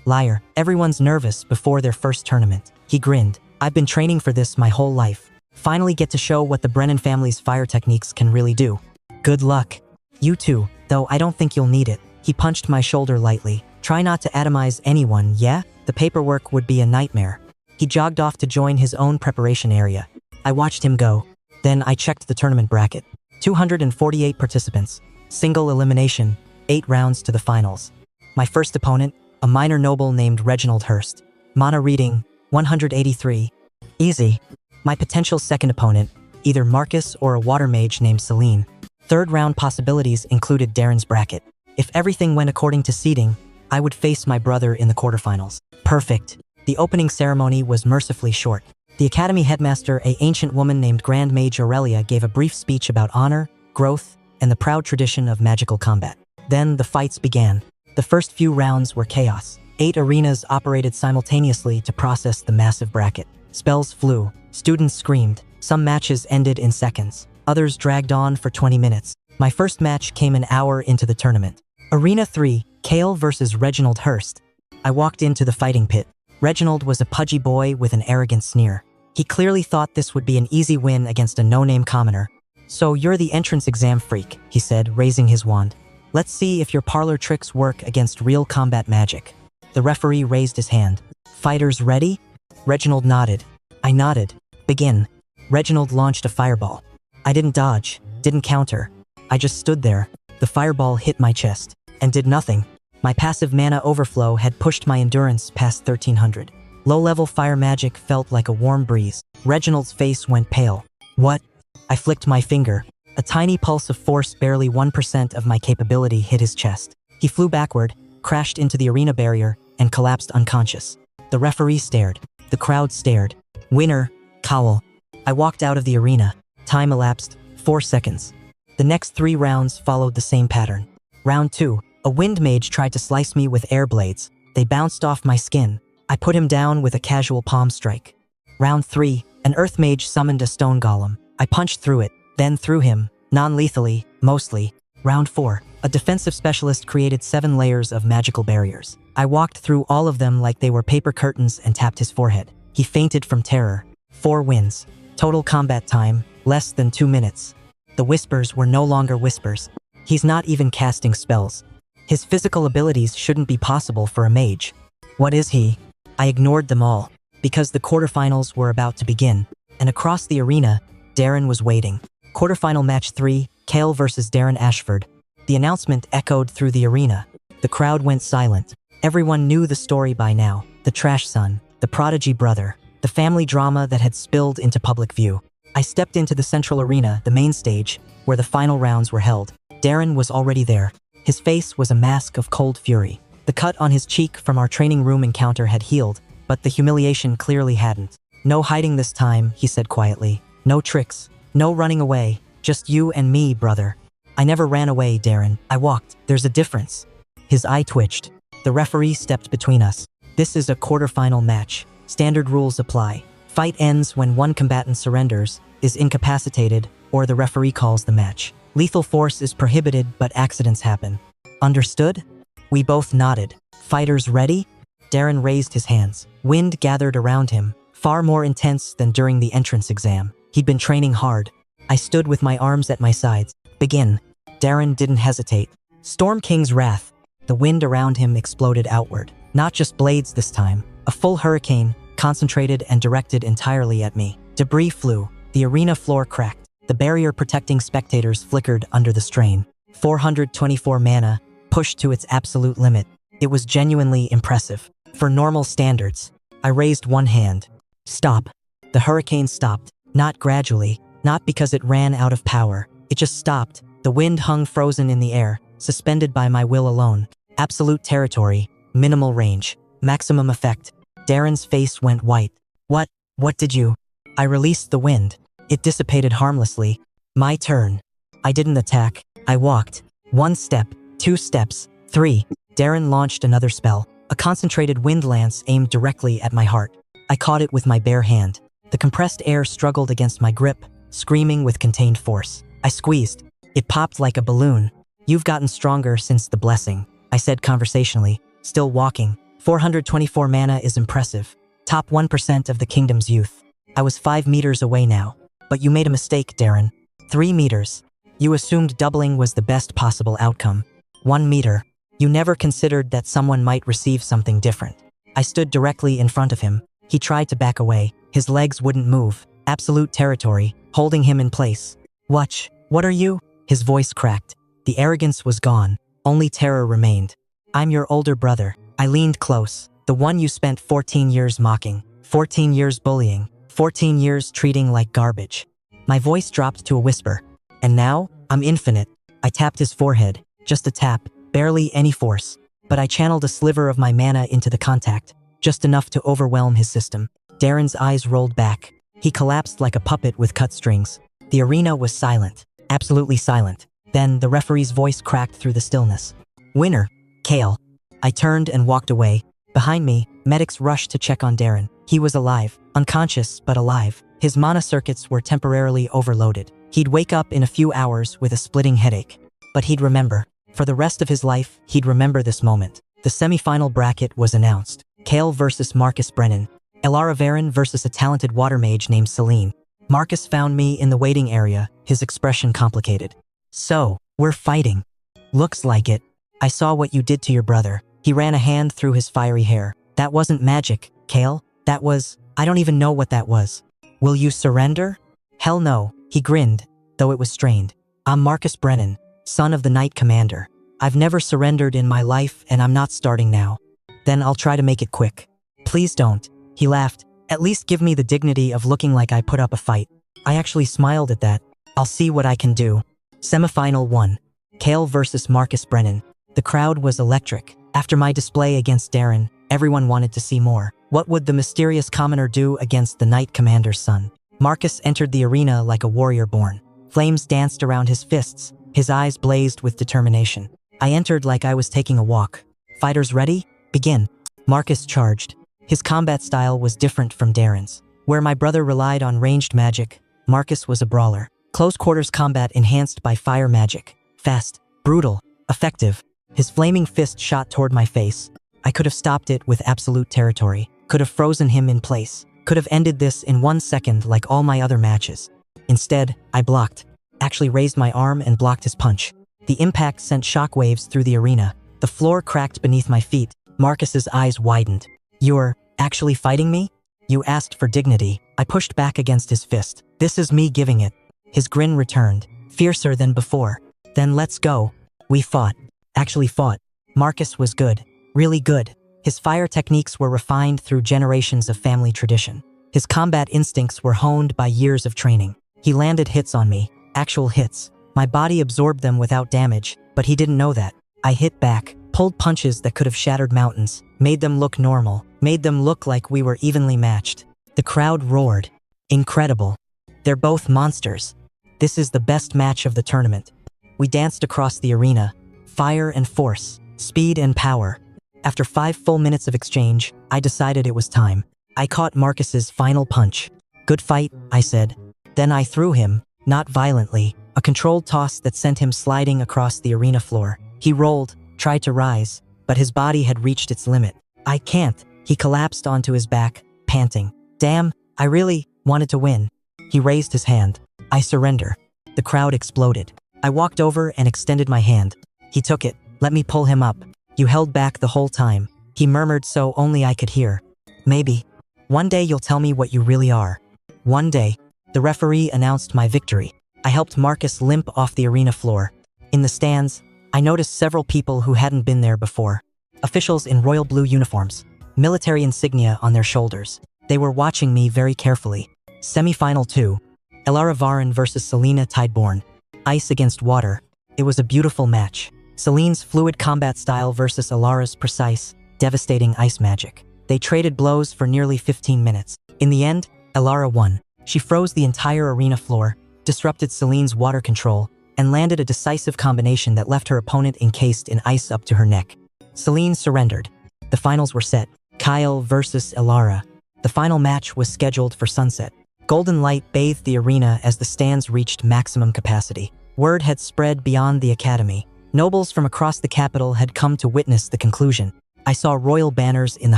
Liar. Everyone's nervous before their first tournament. He grinned. I've been training for this my whole life. Finally get to show what the Brennan family's fire techniques can really do. Good luck. You too, though I don't think you'll need it. He punched my shoulder lightly. Try not to atomize anyone, yeah? The paperwork would be a nightmare. He jogged off to join his own preparation area. I watched him go. Then I checked the tournament bracket. 248 participants. Single elimination. 8 rounds to the finals. My first opponent, a minor noble named Reginald Hurst. Mana reading, 183. Easy. My potential second opponent, either Marcus or a water mage named Celine. Third round possibilities included Darren's bracket. If everything went according to seeding, I would face my brother in the quarterfinals. Perfect. The opening ceremony was mercifully short. The academy headmaster, an ancient woman named Grand Mage Aurelia, gave a brief speech about honor, growth, and the proud tradition of magical combat. Then the fights began. The first few rounds were chaos. 8 arenas operated simultaneously to process the massive bracket. Spells flew. Students screamed. Some matches ended in seconds. Others dragged on for 20 minutes. My first match came an hour into the tournament. Arena 3, Kale versus Reginald Hurst. I walked into the fighting pit. Reginald was a pudgy boy with an arrogant sneer. He clearly thought this would be an easy win against a no-name commoner. So you're the entrance exam freak, he said, raising his wand. Let's see if your parlor tricks work against real combat magic. The referee raised his hand. Fighters ready? Reginald nodded. I nodded. Begin. Reginald launched a fireball. I didn't dodge, didn't counter. I just stood there. The fireball hit my chest and did nothing. My passive mana overflow had pushed my endurance past 1300. Low-level fire magic felt like a warm breeze. Reginald's face went pale. What? I flicked my finger. A tiny pulse of force, barely 1% of my capability, hit his chest. He flew backward, crashed into the arena barrier, and collapsed unconscious. The referee stared. The crowd stared. Winner, Cowell. I walked out of the arena. Time elapsed, 4 seconds. The next 3 rounds followed the same pattern. Round 2, a wind mage tried to slice me with air blades. They bounced off my skin. I put him down with a casual palm strike. Round 3, an earth mage summoned a stone golem. I punched through it, then through him, non-lethally, mostly. Round 4, a defensive specialist created 7 layers of magical barriers. I walked through all of them like they were paper curtains and tapped his forehead. He fainted from terror. 4 wins. Total combat time, less than 2 minutes. The whispers were no longer whispers. He's not even casting spells. His physical abilities shouldn't be possible for a mage. What is he? I ignored them all, because the quarterfinals were about to begin, and across the arena, Darren was waiting. Quarterfinal match 3, Kale versus Darren Ashford. The announcement echoed through the arena. The crowd went silent. Everyone knew the story by now. The trash son, the prodigy brother, the family drama that had spilled into public view. I stepped into the central arena, the main stage, where the final rounds were held. Darren was already there. His face was a mask of cold fury. The cut on his cheek from our training room encounter had healed, but the humiliation clearly hadn't. "No hiding this time," he said quietly. "No tricks. No running away. Just you and me, brother." "I never ran away, Darren. I walked. There's a difference." His eye twitched. The referee stepped between us. "This is a quarterfinal match. Standard rules apply. Fight ends when one combatant surrenders, is incapacitated, or the referee calls the match. Lethal force is prohibited, but accidents happen. Understood?" We both nodded. "Fighters ready?" Darren raised his hands. Wind gathered around him, far more intense than during the entrance exam. He'd been training hard. I stood with my arms at my sides. "Begin." Darren didn't hesitate. Storm King's wrath. The wind around him exploded outward. Not just blades this time. A full hurricane, concentrated and directed entirely at me. Debris flew. The arena floor cracked. The barrier protecting spectators flickered under the strain. 424 mana, pushed to its absolute limit. It was genuinely impressive. For normal standards. I raised one hand. "Stop." The hurricane stopped. Not gradually. Not because it ran out of power. It just stopped. The wind hung frozen in the air, suspended by my will alone. Absolute territory. Minimal range. Maximum effect. Darren's face went white. What did you?" I released the wind. It dissipated harmlessly. My turn. I didn't attack. I walked. 1 step, 2 steps, 3. Darren launched another spell. A concentrated wind lance aimed directly at my heart. I caught it with my bare hand. The compressed air struggled against my grip, screaming with contained force. I squeezed. It popped like a balloon. "You've gotten stronger since the blessing," I said conversationally, still walking. 424 mana is impressive. Top 1% of the kingdom's youth. I was 5 meters away now. "But you made a mistake, Darren. 3 meters. You assumed doubling was the best possible outcome. 1 meter. You never considered that someone might receive something different." I stood directly in front of him. He tried to back away. His legs wouldn't move. Absolute territory, holding him in place. What are you?" His voice cracked. The arrogance was gone. Only terror remained. "I'm your older brother." I leaned close. "The one you spent 14 years mocking. 14 years bullying. 14 years treating like garbage." My voice dropped to a whisper. "And now, I'm infinite." I tapped his forehead. Just a tap, barely any force. But I channeled a sliver of my mana into the contact. Just enough to overwhelm his system. Darren's eyes rolled back. He collapsed like a puppet with cut strings. The arena was silent. Absolutely silent. Then the referee's voice cracked through the stillness. "Winner, Kale." I turned and walked away. Behind me, medics rushed to check on Darren. He was alive. Unconscious, but alive. His mana circuits were temporarily overloaded. He'd wake up in a few hours with a splitting headache. But he'd remember. For the rest of his life, he'd remember this moment. The semi-final bracket was announced. Kale versus Marcus Brennan. Elara Varen versus a talented water mage named Celine. Marcus found me in the waiting area, his expression complicated. "So, we're fighting." "Looks like it. I saw what you did to your brother." He ran a hand through his fiery hair. "That wasn't magic, Kale. That was, I don't even know what that was." "Will you surrender?" "Hell no." He grinned, though it was strained. "I'm Marcus Brennan, son of the Knight Commander. I've never surrendered in my life and I'm not starting now." "Then I'll try to make it quick." "Please don't." He laughed. "At least give me the dignity of looking like I put up a fight." I actually smiled at that. "I'll see what I can do." Semifinal 1. Kale versus Marcus Brennan. The crowd was electric. After my display against Darren, everyone wanted to see more. What would the mysterious commoner do against the Knight Commander's son? Marcus entered the arena like a warrior born. Flames danced around his fists. His eyes blazed with determination. I entered like I was taking a walk. "Fighters ready? Begin." Marcus charged. His combat style was different from Darren's. Where my brother relied on ranged magic, Marcus was a brawler. Close quarters combat enhanced by fire magic. Fast, brutal, effective. His flaming fist shot toward my face. I could have stopped it with absolute territory. Could have frozen him in place. Could have ended this in 1 second like all my other matches. Instead, I blocked. Actually raised my arm and blocked his punch. The impact sent shockwaves through the arena. The floor cracked beneath my feet. Marcus's eyes widened. "You're actually fighting me?" "You asked for dignity." I pushed back against his fist. "This is me giving it." His grin returned, fiercer than before. "Then let's go." We fought. Actually fought. Marcus was good. Really good. His fire techniques were refined through generations of family tradition. His combat instincts were honed by years of training. He landed hits on me. Actual hits. My body absorbed them without damage, but he didn't know that. I hit back, pulled punches that could have shattered mountains, made them look normal, made them look like we were evenly matched. The crowd roared. Incredible. They're both monsters. This is the best match of the tournament. We danced across the arena. Fire and force, speed and power. After 5 full minutes of exchange, I decided it was time. I caught Marcus's final punch. Good fight, I said. Then I threw him, not violently, a controlled toss that sent him sliding across the arena floor. He rolled, tried to rise, but his body had reached its limit. I can't. He collapsed onto his back, panting. Damn, I really wanted to win. He raised his hand. I surrender. The crowd exploded. I walked over and extended my hand. He took it. Let me pull him up. You held back the whole time. He murmured so only I could hear. Maybe. One day you'll tell me what you really are. One day. The referee announced my victory. I helped Marcus limp off the arena floor. In the stands, I noticed several people who hadn't been there before. Officials in royal blue uniforms, military insignia on their shoulders. They were watching me very carefully. Semi-final 2. Elara Varan versus Selena Tideborn. Ice against water. It was a beautiful match. Celine's fluid combat style versus Elara's precise, devastating ice magic. They traded blows for nearly 15 minutes. In the end, Elara won. She froze the entire arena floor, disrupted Celine's water control, and landed a decisive combination that left her opponent encased in ice up to her neck. Celine surrendered. The finals were set. Kyle versus Elara. The final match was scheduled for sunset. Golden light bathed the arena as the stands reached maximum capacity. Word had spread beyond the academy. Nobles from across the capital had come to witness the conclusion. I saw royal banners in the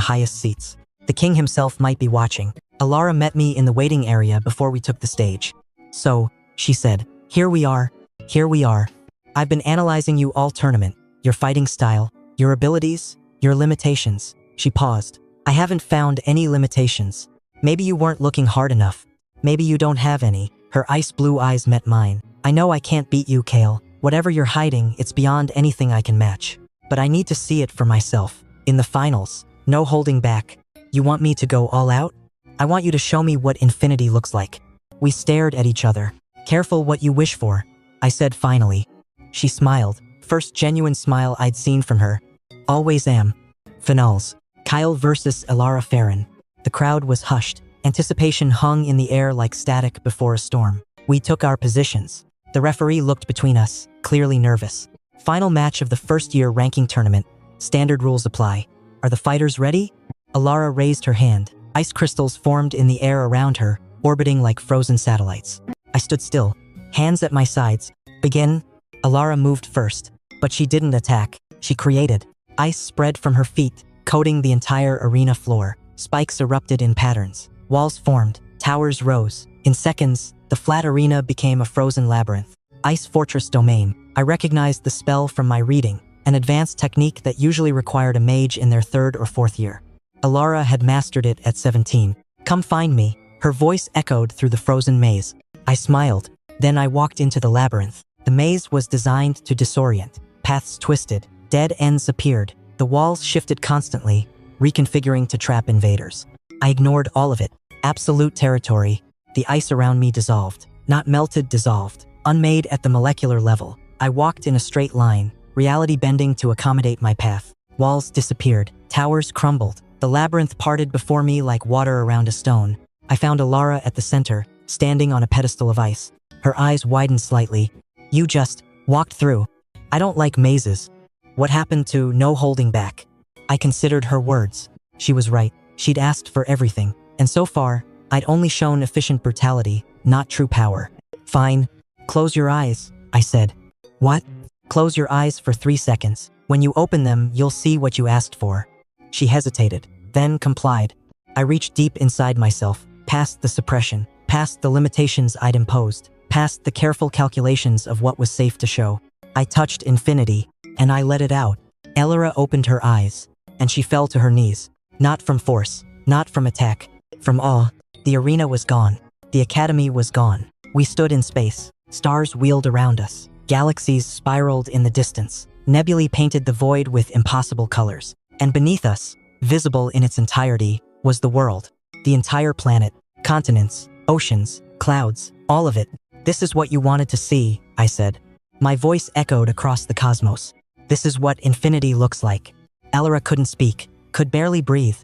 highest seats. The king himself might be watching. Elara met me in the waiting area before we took the stage. So, she said, here we are. Here we are. I've been analyzing you all tournament. Your fighting style, your abilities, your limitations. She paused. I haven't found any limitations. Maybe you weren't looking hard enough. Maybe you don't have any. Her ice blue eyes met mine. I know I can't beat you, Kale. Whatever you're hiding, it's beyond anything I can match. But I need to see it for myself. In the finals, no holding back. You want me to go all out? I want you to show me what infinity looks like. We stared at each other. Careful what you wish for, I said finally. She smiled. First genuine smile I'd seen from her. Always am. Finals. Kyle versus Elara Farron. The crowd was hushed. Anticipation hung in the air like static before a storm. We took our positions. The referee looked between us, clearly nervous. Final match of the first-year ranking tournament. Standard rules apply. Are the fighters ready? Elara raised her hand. Ice crystals formed in the air around her, orbiting like frozen satellites. I stood still, hands at my sides. Begin. Elara moved first, but she didn't attack. She created. Ice spread from her feet, coating the entire arena floor. Spikes erupted in patterns. Walls formed. Towers rose. In seconds, the flat arena became a frozen labyrinth. Ice Fortress Domain. I recognized the spell from my reading, an advanced technique that usually required a mage in their 3rd or 4th year. Elara had mastered it at 17. Come find me. Her voice echoed through the frozen maze. I smiled. Then I walked into the labyrinth. The maze was designed to disorient. Paths twisted. Dead ends appeared. The walls shifted constantly, reconfiguring to trap invaders. I ignored all of it. Absolute territory. The ice around me dissolved. Not melted, dissolved. Unmade at the molecular level. I walked in a straight line, reality bending to accommodate my path. Walls disappeared. Towers crumbled. The labyrinth parted before me like water around a stone. I found Elara at the center, standing on a pedestal of ice. Her eyes widened slightly. You just walked through. I don't like mazes. What happened to no holding back? I considered her words. She was right. She'd asked for everything. And so far, I'd only shown efficient brutality, not true power. Fine. Close your eyes, I said. What? Close your eyes for 3 seconds. When you open them, you'll see what you asked for. She hesitated, then complied. I reached deep inside myself, past the suppression, past the limitations I'd imposed, past the careful calculations of what was safe to show. I touched infinity, and I let it out. Elara opened her eyes, and she fell to her knees. Not from force, not from attack, from awe. The arena was gone. The academy was gone. We stood in space. Stars wheeled around us. Galaxies spiraled in the distance. Nebulae painted the void with impossible colors. And beneath us, visible in its entirety, was the world. The entire planet, continents, oceans, clouds, all of it. This is what you wanted to see, I said. My voice echoed across the cosmos. This is what infinity looks like. Elora couldn't speak, could barely breathe.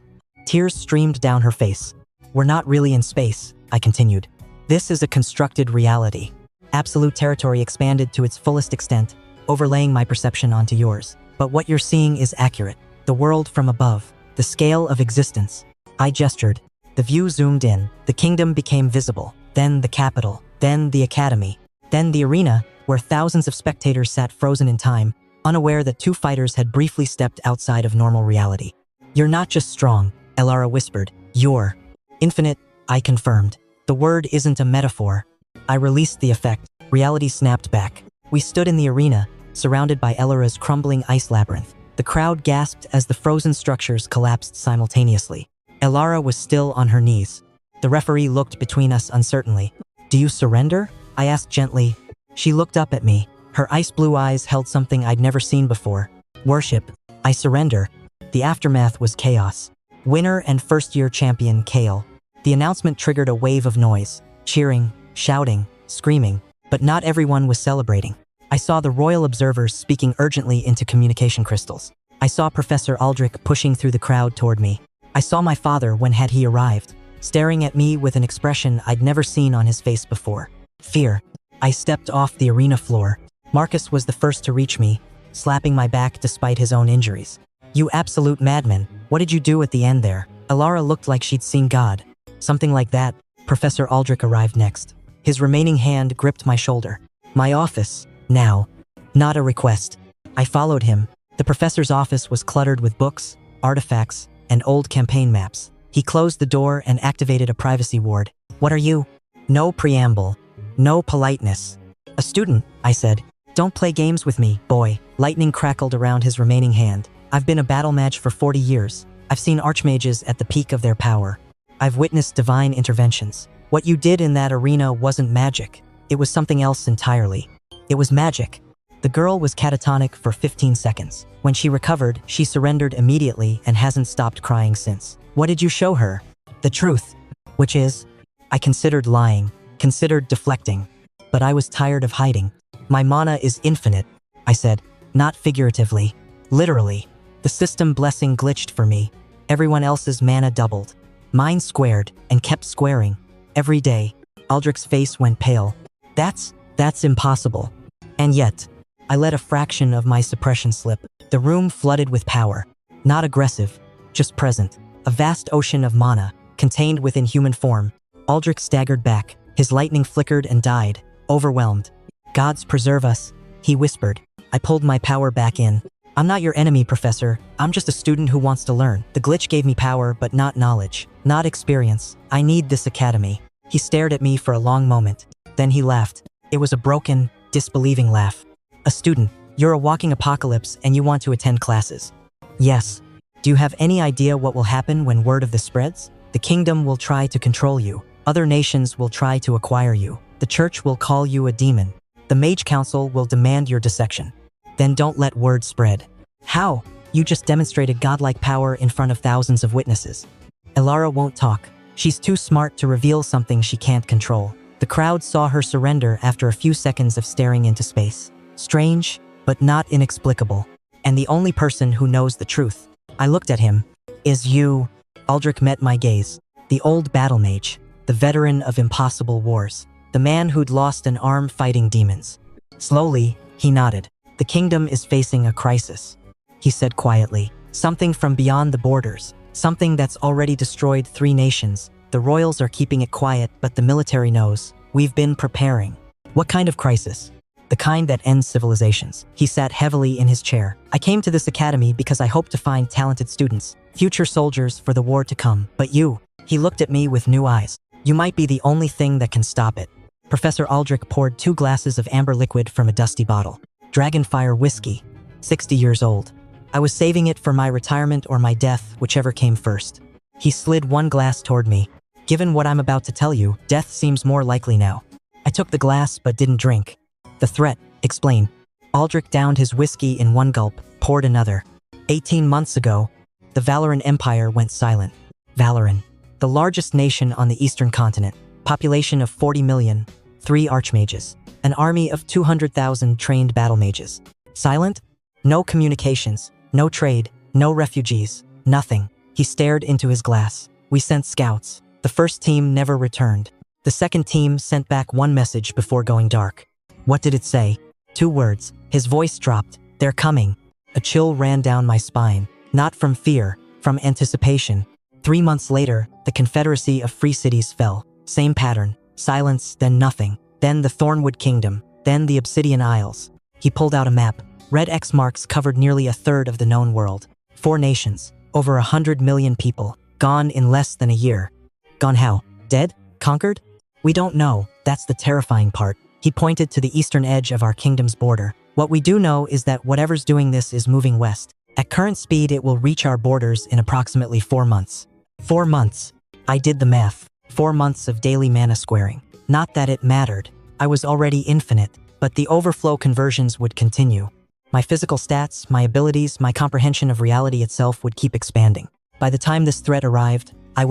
Tears streamed down her face. We're not really in space, I continued. This is a constructed reality. Absolute territory expanded to its fullest extent, overlaying my perception onto yours. But what you're seeing is accurate. The world from above. The scale of existence. I gestured. The view zoomed in. The kingdom became visible. Then the capital. Then the academy. Then the arena, where thousands of spectators sat frozen in time, unaware that two fighters had briefly stepped outside of normal reality. You're not just strong, Elara whispered. You're infinite, I confirmed. The word isn't a metaphor. I released the effect. Reality snapped back. We stood in the arena, surrounded by Elara's crumbling ice labyrinth. The crowd gasped as the frozen structures collapsed simultaneously. Elara was still on her knees. The referee looked between us uncertainly. Do you surrender? I asked gently. She looked up at me. Her ice blue eyes held something I'd never seen before. Worship. I surrender. The aftermath was chaos. Winner and first-year champion Kale. The announcement triggered a wave of noise. Cheering, shouting, screaming. But not everyone was celebrating. I saw the royal observers speaking urgently into communication crystals. I saw Professor Aldrich pushing through the crowd toward me. I saw my father when had he arrived, staring at me with an expression I'd never seen on his face before. Fear. I stepped off the arena floor. Marcus was the first to reach me, slapping my back despite his own injuries. You absolute madman, what did you do at the end there? Elara looked like she'd seen God. Something like that. Professor Aldrich arrived next. His remaining hand gripped my shoulder. My office, now. Not a request. I followed him. The professor's office was cluttered with books, artifacts, and old campaign maps. He closed the door and activated a privacy ward. What are you? No preamble. No politeness. A student, I said. Don't play games with me, boy. Lightning crackled around his remaining hand. I've been a battle mage for 40 years. I've seen archmages at the peak of their power. I've witnessed divine interventions. What you did in that arena wasn't magic. It was something else entirely. It was magic. The girl was catatonic for 15 seconds. When she recovered, she surrendered immediately and hasn't stopped crying since. What did you show her? The truth. Which is, I considered lying, considered deflecting. But I was tired of hiding. My mana is infinite, I said, not figuratively. Literally. The system blessing glitched for me. Everyone else's mana doubled. Mine squared and kept squaring. Every day. Aldrich's face went pale. That's impossible. And yet, I let a fraction of my suppression slip. The room flooded with power. Not aggressive, just present. A vast ocean of mana, contained within human form. Aldrich staggered back. His lightning flickered and died, overwhelmed. Gods preserve us, he whispered. I pulled my power back in. I'm not your enemy, Professor. I'm just a student who wants to learn. The glitch gave me power, but not knowledge, not experience. I need this academy. He stared at me for a long moment. Then he laughed. It was a broken, disbelieving laugh. A student, you're a walking apocalypse and you want to attend classes. Yes. Do you have any idea what will happen when word of this spreads? The kingdom will try to control you. Other nations will try to acquire you. The church will call you a demon. The Mage Council will demand your dissection. Then don't let word spread. How? You just demonstrated godlike power in front of thousands of witnesses. Elara won't talk. She's too smart to reveal something she can't control. The crowd saw her surrender after a few seconds of staring into space. Strange, but not inexplicable. And the only person who knows the truth. I looked at him. Is you? Aldrich met my gaze. The old battle mage. The veteran of impossible wars. The man who'd lost an arm fighting demons. Slowly, he nodded. The kingdom is facing a crisis, he said quietly. Something from beyond the borders. Something that's already destroyed 3 nations. The royals are keeping it quiet, but the military knows. We've been preparing. What kind of crisis? The kind that ends civilizations. He sat heavily in his chair. I came to this academy because I hope to find talented students, future soldiers for the war to come. But you, he looked at me with new eyes. You might be the only thing that can stop it. Professor Aldrich poured 2 glasses of amber liquid from a dusty bottle. Dragonfire whiskey, 60 years old. I was saving it for my retirement or my death, whichever came first. He slid 1 glass toward me. Given what I'm about to tell you, death seems more likely now. I took the glass but didn't drink. The threat, explain. Aldrich downed his whiskey in 1 gulp, poured another. 18 months ago, the Valoran Empire went silent. Valoran, the largest nation on the eastern continent, population of 40 million, 3 archmages. An army of 200,000 trained battle mages. Silent? No communications, no trade, no refugees, nothing. He stared into his glass. We sent scouts. The first team never returned. The second team sent back one message before going dark. What did it say? 2 words. His voice dropped. They're coming. A chill ran down my spine. Not from fear, from anticipation. 3 months later, the Confederacy of Free Cities fell. Same pattern. Silence, then nothing. Then the Thornwood Kingdom. Then the Obsidian Isles. He pulled out a map. Red X marks covered nearly a third of the known world. 4 nations. Over 100 million people. Gone in less than a year. Gone how? Dead? Conquered? We don't know. That's the terrifying part. He pointed to the eastern edge of our kingdom's border. What we do know is that whatever's doing this is moving west. At current speed, it will reach our borders in approximately 4 months. 4 months. I did the math. 4 months of daily mana squaring. Not that it mattered. I was already infinite, but the overflow conversions would continue. My physical stats, my abilities, my comprehension of reality itself would keep expanding. By the time this threat arrived, I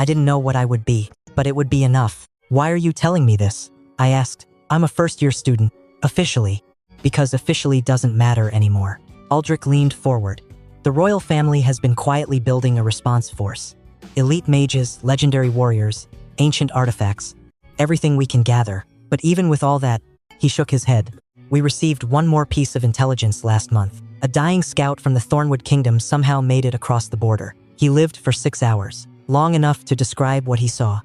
didn't know what I would be, but it would be enough. Why are you telling me this? I asked. I'm a first-year student. Officially. Because officially doesn't matter anymore. Aldrich leaned forward. The royal family has been quietly building a response force. Elite mages, legendary warriors, ancient artifacts. Everything we can gather. But even with all that, he shook his head. We received one more piece of intelligence last month. A dying scout from the Thornwood Kingdom somehow made it across the border. He lived for 6 hours, long enough to describe what he saw.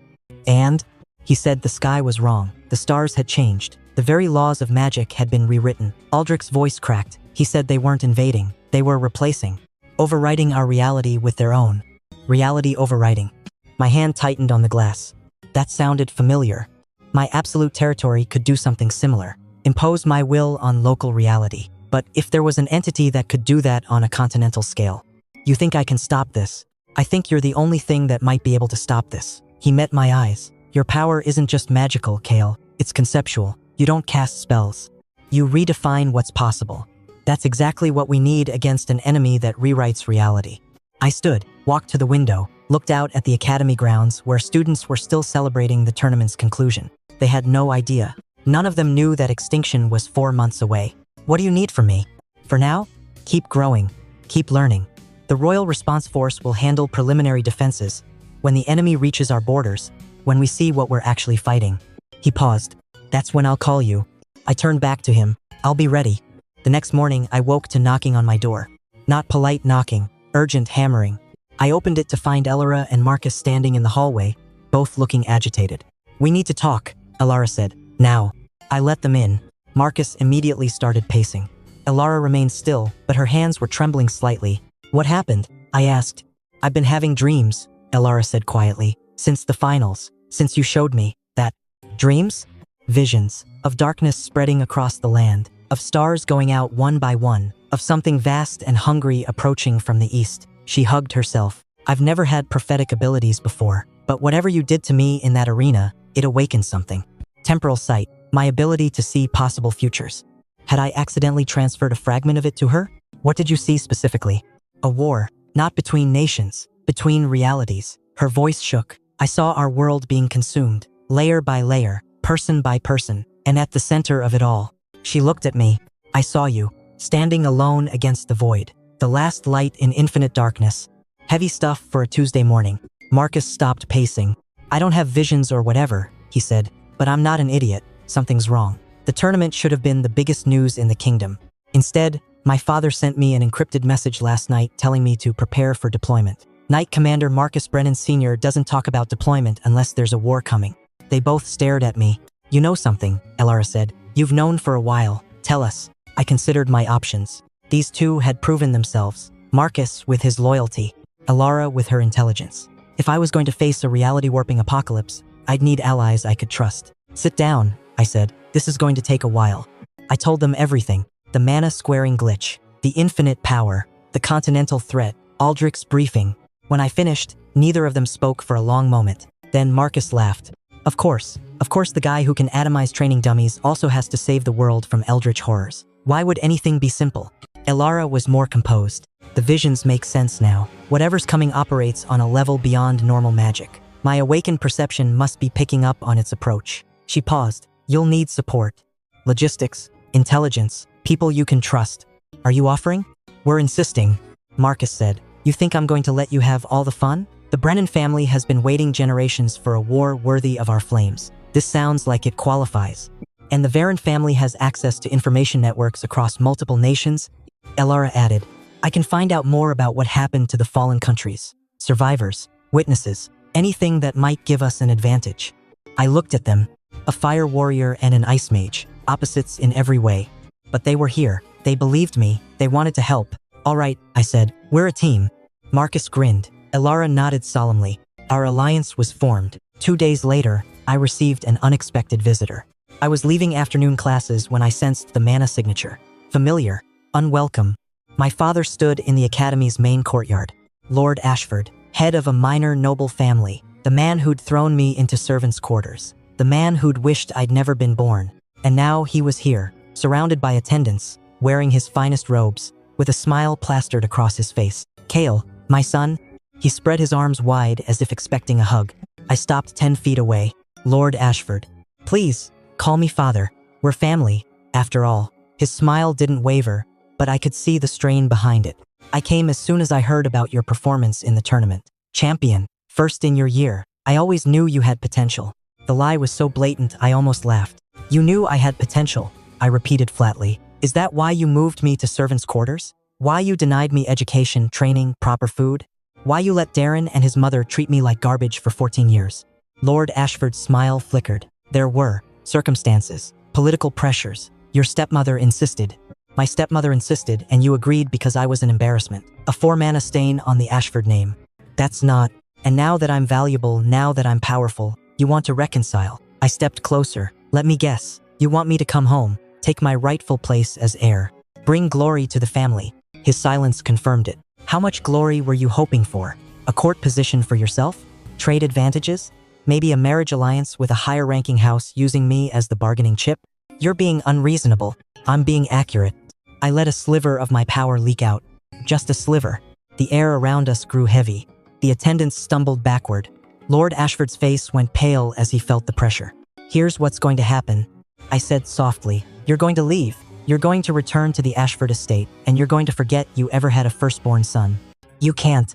And? He said the sky was wrong. The stars had changed. The very laws of magic had been rewritten. Aldrich's voice cracked. He said they weren't invading. They were replacing. Overwriting our reality with their own. Reality overwriting. My hand tightened on the glass. That sounded familiar. My absolute territory could do something similar. Impose my will on local reality. But if there was an entity that could do that on a continental scale. You think I can stop this? I think you're the only thing that might be able to stop this. He met my eyes. Your power isn't just magical, Kale. It's conceptual. You don't cast spells. You redefine what's possible. That's exactly what we need against an enemy that rewrites reality. I stood, walked to the window, looked out at the academy grounds where students were still celebrating the tournament's conclusion. They had no idea. None of them knew that extinction was 4 months away. What do you need from me? For now, keep growing, keep learning. The Royal Response Force will handle preliminary defenses. When the enemy reaches our borders, when we see what we're actually fighting. He paused. That's when I'll call you. I turned back to him. I'll be ready. The next morning, I woke to knocking on my door. Not polite knocking, urgent hammering. I opened it to find Elara and Marcus standing in the hallway, both looking agitated. We need to talk, Elara said. Now. I let them in. Marcus immediately started pacing. Elara remained still, but her hands were trembling slightly. What happened? I asked. I've been having dreams, Elara said quietly. Since the finals, since you showed me that. Dreams? Visions. Of darkness spreading across the land. Of stars going out one by one. Of something vast and hungry approaching from the east. She hugged herself. I've never had prophetic abilities before, but whatever you did to me in that arena, it awakened something. Temporal sight. My ability to see possible futures. Had I accidentally transferred a fragment of it to her? What did you see specifically? A war, not between nations, between realities. Her voice shook. I saw our world being consumed, layer by layer, person by person, and at the center of it all. She looked at me. I saw you, standing alone against the void. The last light in infinite darkness. Heavy stuff for a Tuesday morning. Marcus stopped pacing. I don't have visions or whatever, he said, but I'm not an idiot. Something's wrong. The tournament should have been the biggest news in the kingdom. Instead, my father sent me an encrypted message last night telling me to prepare for deployment. Knight Commander Marcus Brennan Sr. doesn't talk about deployment unless there's a war coming. They both stared at me. You know something, Elara said. You've known for a while. Tell us. I considered my options. These two had proven themselves. Marcus with his loyalty. Elara with her intelligence. If I was going to face a reality-warping apocalypse, I'd need allies I could trust. Sit down, I said. This is going to take a while. I told them everything. The mana squaring glitch. The infinite power. The continental threat. Aldrich's briefing. When I finished, neither of them spoke for a long moment. Then Marcus laughed. Of course the guy who can atomize training dummies also has to save the world from eldritch horrors. Why would anything be simple? Elara was more composed. The visions make sense now. Whatever's coming operates on a level beyond normal magic. My awakened perception must be picking up on its approach. She paused. You'll need support. logistics, intelligence, people you can trust. Are you offering? We're insisting, Marcus said. You think I'm going to let you have all the fun? The Brennan family has been waiting generations for a war worthy of our flames. This sounds like it qualifies. And the Varen family has access to information networks across multiple nations, Elara added. I can find out more about what happened to the fallen countries, survivors, witnesses, anything that might give us an advantage. I looked at them, a fire warrior and an ice mage, opposites in every way. But they were here, they believed me, they wanted to help. All right, I said, we're a team. Marcus grinned. Elara nodded solemnly. Our alliance was formed. 2 days later, I received an unexpected visitor. I was leaving afternoon classes when I sensed the mana signature. Familiar, unwelcome. My father stood in the academy's main courtyard. Lord Ashford, head of a minor noble family, the man who'd thrown me into servants' quarters, the man who'd wished I'd never been born. And now he was here, surrounded by attendants, wearing his finest robes, with a smile plastered across his face. Kale, my son. He spread his arms wide as if expecting a hug. I stopped 10 feet away. Lord Ashford. Please, call me father. We're family, after all. His smile didn't waver, but I could see the strain behind it. I came as soon as I heard about your performance in the tournament. Champion, first in your year. I always knew you had potential. The lie was so blatant I almost laughed. You knew I had potential, I repeated flatly. Is that why you moved me to servants' quarters? Why you denied me education, training, proper food? Why you let Darren and his mother treat me like garbage for 14 years? Lord Ashford's smile flickered. There were circumstances, political pressures. Your stepmother insisted. My stepmother insisted, and you agreed because I was an embarrassment. A 4-mana stain on the Ashford name. That's not. And now that I'm valuable, now that I'm powerful, you want to reconcile. I stepped closer. Let me guess. You want me to come home, take my rightful place as heir, bring glory to the family. His silence confirmed it. How much glory were you hoping for? A court position for yourself? Trade advantages? Maybe a marriage alliance with a higher-ranking house using me as the bargaining chip? You're being unreasonable. I'm being accurate. I let a sliver of my power leak out. Just a sliver. The air around us grew heavy. The attendants stumbled backward. Lord Ashford's face went pale as he felt the pressure. Here's what's going to happen, I said softly. You're going to leave. You're going to return to the Ashford estate, and you're going to forget you ever had a firstborn son. You can't.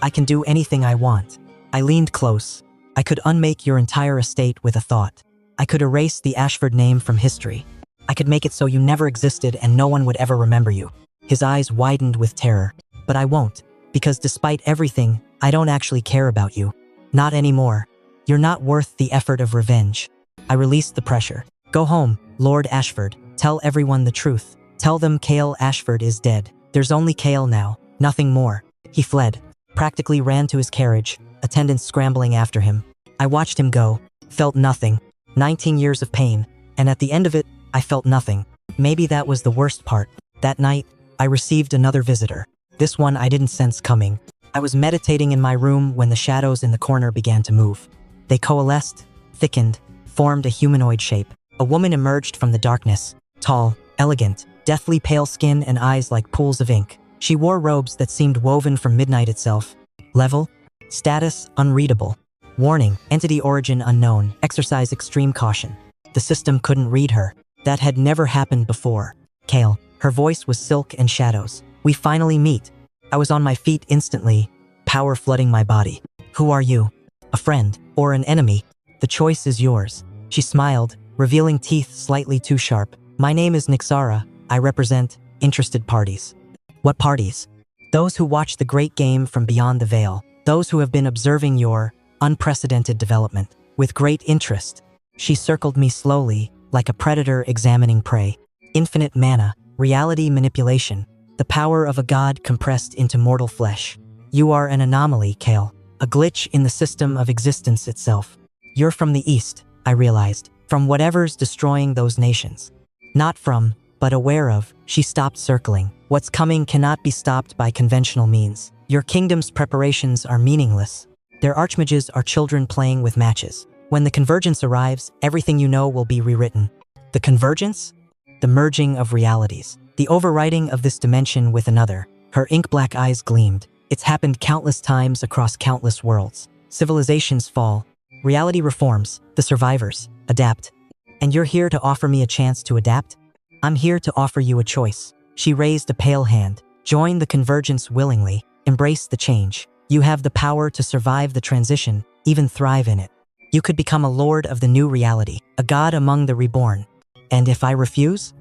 I can do anything I want. I leaned close. I could unmake your entire estate with a thought. I could erase the Ashford name from history. I could make it so you never existed and no one would ever remember you. His eyes widened with terror. But I won't, because despite everything, I don't actually care about you. Not anymore. You're not worth the effort of revenge. I released the pressure. Go home, Lord Ashford. Tell everyone the truth. Tell them Kale Ashford is dead. There's only Kale now, nothing more. He fled, practically ran to his carriage, attendants scrambling after him. I watched him go, felt nothing. 19 years of pain, and at the end of it, I felt nothing. Maybe that was the worst part. That night, I received another visitor. This one I didn't sense coming. I was meditating in my room when the shadows in the corner began to move. They coalesced, thickened, formed a humanoid shape. A woman emerged from the darkness. Tall, elegant, deathly pale skin and eyes like pools of ink. She wore robes that seemed woven from midnight itself. Level? Status unreadable. Warning, entity origin unknown. Exercise extreme caution. The system couldn't read her. That had never happened before. Kale. Her voice was silk and shadows. We finally meet. I was on my feet instantly, power flooding my body. Who are you? A friend or an enemy? The choice is yours. She smiled, revealing teeth slightly too sharp. My name is Nixara. I represent interested parties. What parties? Those who watch the great game from beyond the veil. Those who have been observing your unprecedented development with great interest. She circled me slowly, like a predator examining prey. Infinite mana, reality manipulation, the power of a god compressed into mortal flesh. You are an anomaly, Kale, a glitch in the system of existence itself. You're from the east, I realized, from whatever's destroying those nations. Not from, but aware of. She stopped circling. What's coming cannot be stopped by conventional means. Your kingdom's preparations are meaningless. Their archmages are children playing with matches. When the convergence arrives, everything you know will be rewritten. The convergence? The merging of realities. The overwriting of this dimension with another. Her ink-black eyes gleamed. It's happened countless times across countless worlds. Civilizations fall. Reality reforms. The survivors adapt. And you're here to offer me a chance to adapt? I'm here to offer you a choice. She raised a pale hand. Join the convergence willingly. Embrace the change. You have the power to survive the transition, even thrive in it. You could become a lord of the new reality, a god among the reborn. And if I refuse?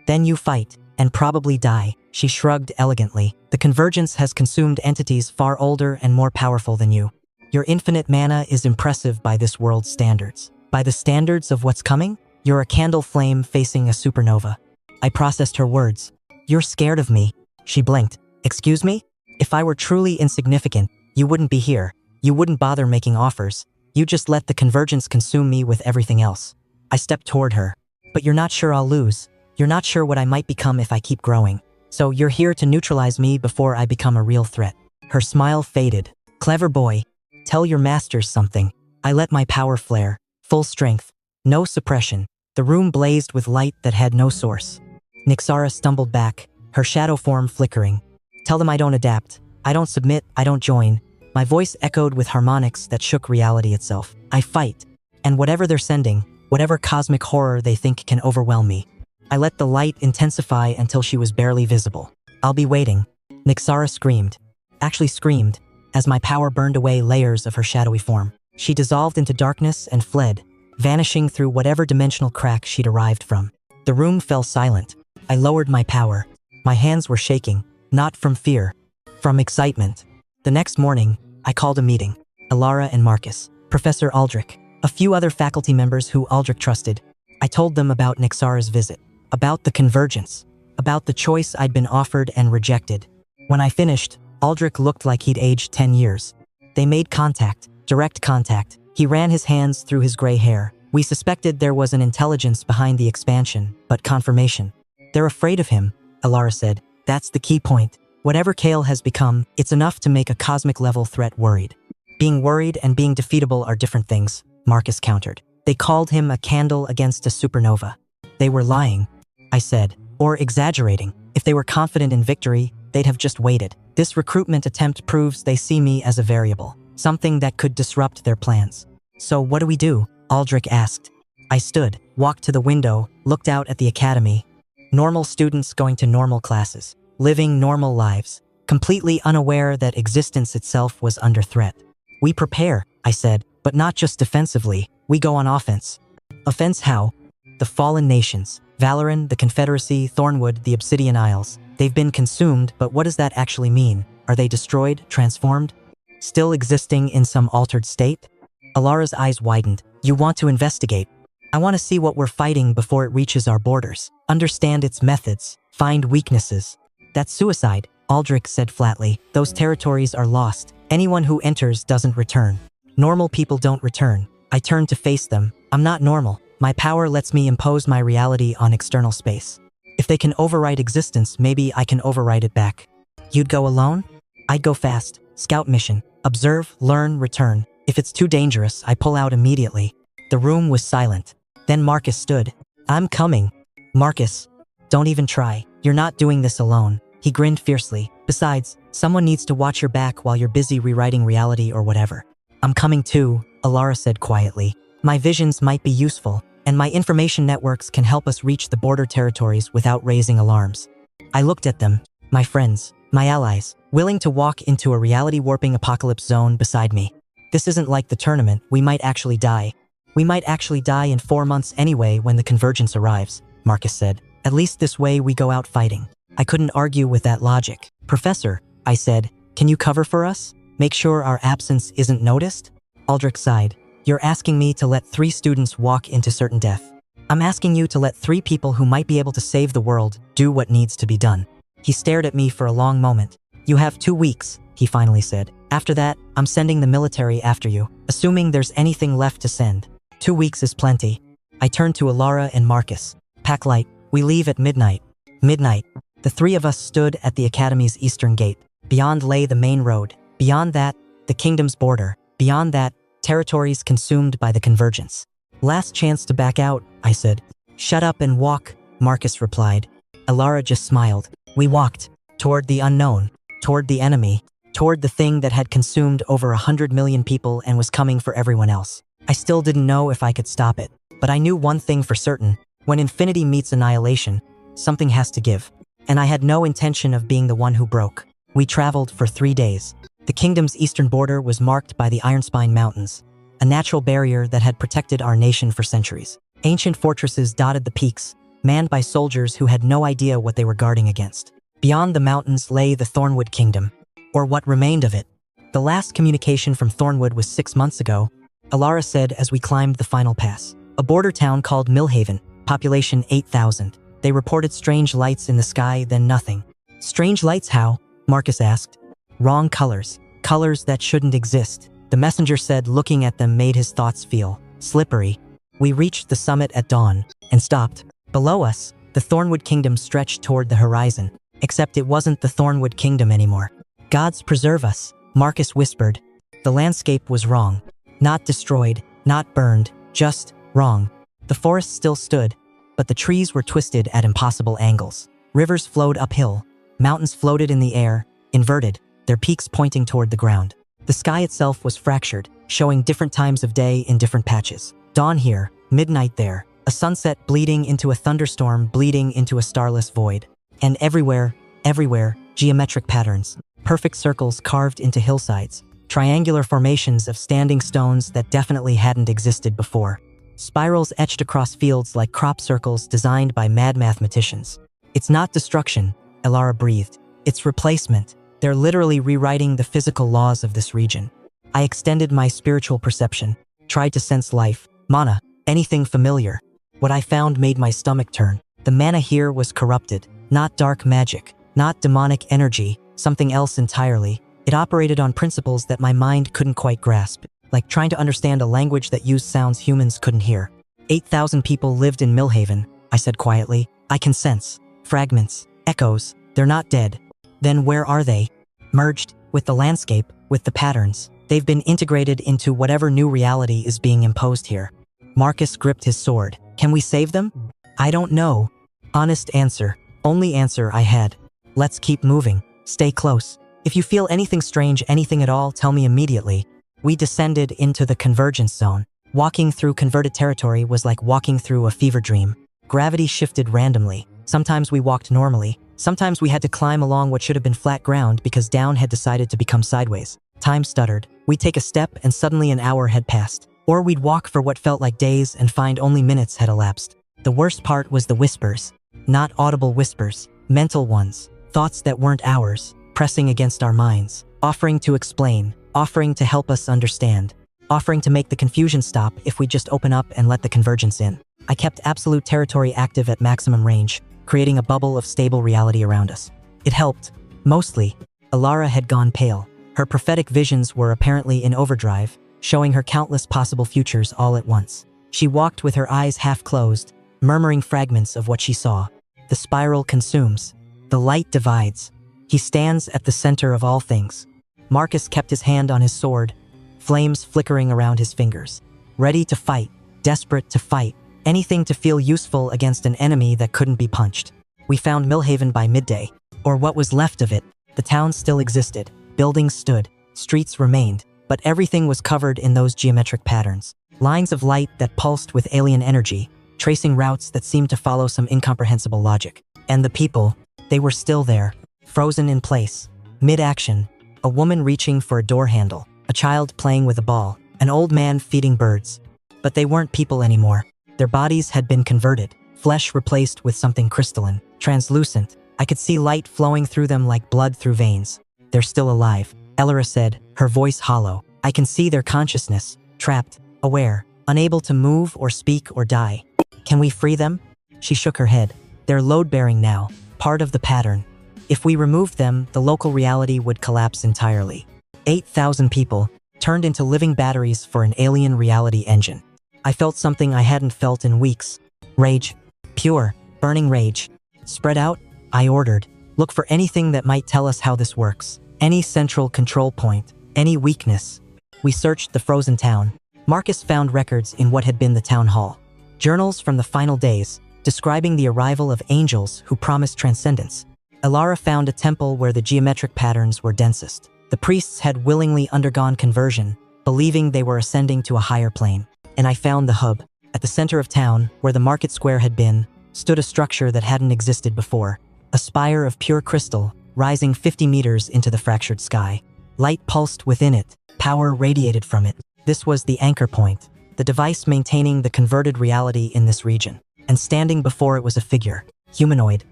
Then you fight, and probably die. She shrugged elegantly. The convergence has consumed entities far older and more powerful than you. Your infinite mana is impressive by this world's standards. By the standards of what's coming, you're a candle flame facing a supernova. I processed her words. You're scared of me. She blinked. Excuse me? If I were truly insignificant, you wouldn't be here. You wouldn't bother making offers. You just let the convergence consume me with everything else. I stepped toward her. But you're not sure I'll lose. You're not sure what I might become if I keep growing. So you're here to neutralize me before I become a real threat. Her smile faded. Clever boy. Tell your masters something. I let my power flare. Full strength. No suppression. The room blazed with light that had no source. Nixara stumbled back, her shadow form flickering. Tell them I don't adapt. I don't submit. I don't join. My voice echoed with harmonics that shook reality itself. I fight. And whatever they're sending, whatever cosmic horror they think can overwhelm me, I let the light intensify until she was barely visible. I'll be waiting. Nixara screamed. Actually screamed, as my power burned away layers of her shadowy form. She dissolved into darkness and fled, vanishing through whatever dimensional crack she'd arrived from. The room fell silent. I lowered my power. My hands were shaking, not from fear, from excitement. The next morning, I called a meeting. Alara and Marcus, Professor Aldrich, a few other faculty members who Aldrich trusted. I told them about Nixara's visit, about the convergence, about the choice I'd been offered and rejected. When I finished, Aldrich looked like he'd aged 10 years. They made contact, direct contact. He ran his hands through his gray hair. We suspected there was an intelligence behind the expansion, but confirmation. They're afraid of him, Alara said. That's the key point. Whatever Kale has become, it's enough to make a cosmic-level threat worried. Being worried and being defeatable are different things, Marcus countered. They called him a candle against a supernova. They were lying, I said, or exaggerating. If they were confident in victory, they'd have just waited. This recruitment attempt proves they see me as a variable, something that could disrupt their plans. So what do we do? Aldrich asked. I stood, walked to the window, looked out at the academy. Normal students going to normal classes, living normal lives, completely unaware that existence itself was under threat. We prepare, I said, but not just defensively. We go on offense. Offense how? The fallen nations, Valoran, the Confederacy, Thornwood, the Obsidian Isles. They've been consumed, but what does that actually mean? Are they destroyed, transformed? Still existing in some altered state? Alara's eyes widened. You want to investigate. I want to see what we're fighting before it reaches our borders. Understand its methods. Find weaknesses. That's suicide, Aldrich said flatly. Those territories are lost. Anyone who enters doesn't return. Normal people don't return. I turn to face them. I'm not normal. My power lets me impose my reality on external space. If they can overwrite existence, maybe I can overwrite it back. You'd go alone? I'd go fast. Scout mission. Observe, learn, return. If it's too dangerous, I pull out immediately. The room was silent. Then Marcus stood. I'm coming. Marcus, don't even try. You're not doing this alone. He grinned fiercely. Besides, someone needs to watch your back while you're busy rewriting reality or whatever. I'm coming too, Alara said quietly. My visions might be useful, and my information networks can help us reach the border territories without raising alarms. I looked at them, my friends, my allies, willing to walk into a reality-warping apocalypse zone beside me. This isn't like the tournament. We might actually die. We might actually die in 4 months anyway when the convergence arrives, Marcus said. At least this way we go out fighting. I couldn't argue with that logic. Professor, I said, can you cover for us? Make sure our absence isn't noticed? Aldrich sighed. You're asking me to let 3 students walk into certain death. I'm asking you to let 3 people who might be able to save the world do what needs to be done. He stared at me for a long moment. You have 2 weeks, he finally said. After that, I'm sending the military after you, assuming there's anything left to send. 2 weeks is plenty. I turned to Alara and Marcus. Pack light. We leave at midnight. Midnight. The 3 of us stood at the academy's eastern gate. Beyond lay the main road. Beyond that, the kingdom's border. Beyond that, territories consumed by the convergence. Last chance to back out, I said. Shut up and walk, Marcus replied. Alara just smiled. We walked. Toward the unknown. Toward the enemy. Toward the thing that had consumed over 100 million people and was coming for everyone else. I still didn't know if I could stop it. But I knew one thing for certain. When infinity meets annihilation, something has to give. And I had no intention of being the one who broke. We traveled for 3 days. The kingdom's eastern border was marked by the Ironspine Mountains, a natural barrier that had protected our nation for centuries. Ancient fortresses dotted the peaks, manned by soldiers who had no idea what they were guarding against. Beyond the mountains lay the Thornwood Kingdom, or what remained of it. The last communication from Thornwood was 6 months ago, Alara said as we climbed the final pass. A border town called Millhaven, population 8,000. They reported strange lights in the sky, then nothing. Strange lights how? Marcus asked. Wrong colors. Colors that shouldn't exist. The messenger said looking at them made his thoughts feel slippery. We reached the summit at dawn and stopped. Below us, the Thornwood Kingdom stretched toward the horizon. Except it wasn't the Thornwood Kingdom anymore. Gods preserve us, Marcus whispered. The landscape was wrong. Not destroyed, not burned, just wrong. The forest still stood, but the trees were twisted at impossible angles. Rivers flowed uphill. Mountains floated in the air, inverted, their peaks pointing toward the ground. The sky itself was fractured, showing different times of day in different patches. Dawn here, midnight there, a sunset bleeding into a thunderstorm bleeding into a starless void. And everywhere, geometric patterns. Perfect circles carved into hillsides. Triangular formations of standing stones that definitely hadn't existed before. Spirals etched across fields like crop circles designed by mad mathematicians. It's not destruction, Alara breathed. It's replacement. They're literally rewriting the physical laws of this region. I extended my spiritual perception, tried to sense life, mana, anything familiar. What I found made my stomach turn. The mana here was corrupted, not dark magic, not demonic energy, something else entirely. It operated on principles that my mind couldn't quite grasp, like trying to understand a language that used sounds humans couldn't hear. 8,000 people lived in Millhaven, I said quietly. I can sense fragments, echoes. They're not dead. Then where are they? Merged with the landscape, with the patterns. They've been integrated into whatever new reality is being imposed here. Marcus gripped his sword. Can we save them? I don't know. Honest answer. Only answer I had. Let's keep moving. Stay close. If you feel anything strange, anything at all, tell me immediately. We descended into the convergence zone. Walking through converted territory was like walking through a fever dream. Gravity shifted randomly. Sometimes we walked normally. Sometimes we had to climb along what should have been flat ground because down had decided to become sideways. Time stuttered. We'd take a step and suddenly an hour had passed. Or we'd walk for what felt like days and find only minutes had elapsed. The worst part was the whispers. Not audible whispers. Mental ones. Thoughts that weren't ours. Pressing against our minds. Offering to explain. Offering to help us understand. Offering to make the confusion stop if we just open up and let the convergence in. I kept absolute territory active at maximum range, creating a bubble of stable reality around us. It helped. Mostly. Alara had gone pale. Her prophetic visions were apparently in overdrive, showing her countless possible futures all at once. She walked with her eyes half closed, murmuring fragments of what she saw. The spiral consumes. The light divides. He stands at the center of all things. Marcus kept his hand on his sword, flames flickering around his fingers. Ready to fight, desperate to fight, anything to feel useful against an enemy that couldn't be punched. We found Millhaven by midday, or what was left of it. The town still existed, buildings stood, streets remained, but everything was covered in those geometric patterns. Lines of light that pulsed with alien energy, tracing routes that seemed to follow some incomprehensible logic. And the people, they were still there, frozen in place, mid-action, a woman reaching for a door handle, a child playing with a ball, an old man feeding birds. But they weren't people anymore. Their bodies had been converted, flesh replaced with something crystalline, translucent. I could see light flowing through them like blood through veins. They're still alive, Elora said, her voice hollow. I can see their consciousness, trapped, aware, unable to move or speak or die. Can we free them? She shook her head. They're load-bearing now, part of the pattern. If we removed them, the local reality would collapse entirely. 8,000 people, turned into living batteries for an alien reality engine. I felt something I hadn't felt in weeks. Rage. Pure, burning rage. Spread out, I ordered. Look for anything that might tell us how this works. Any central control point, any weakness. We searched the frozen town. Marcus found records in what had been the town hall. Journals from the final days, describing the arrival of angels who promised transcendence. Alara found a temple where the geometric patterns were densest. The priests had willingly undergone conversion, believing they were ascending to a higher plane. and I found the hub. At the center of town, where the market square had been, stood a structure that hadn't existed before. A spire of pure crystal, rising 50 meters into the fractured sky. Light pulsed within it, power radiated from it. This was the anchor point, the device maintaining the converted reality in this region. And standing before it was a figure, humanoid,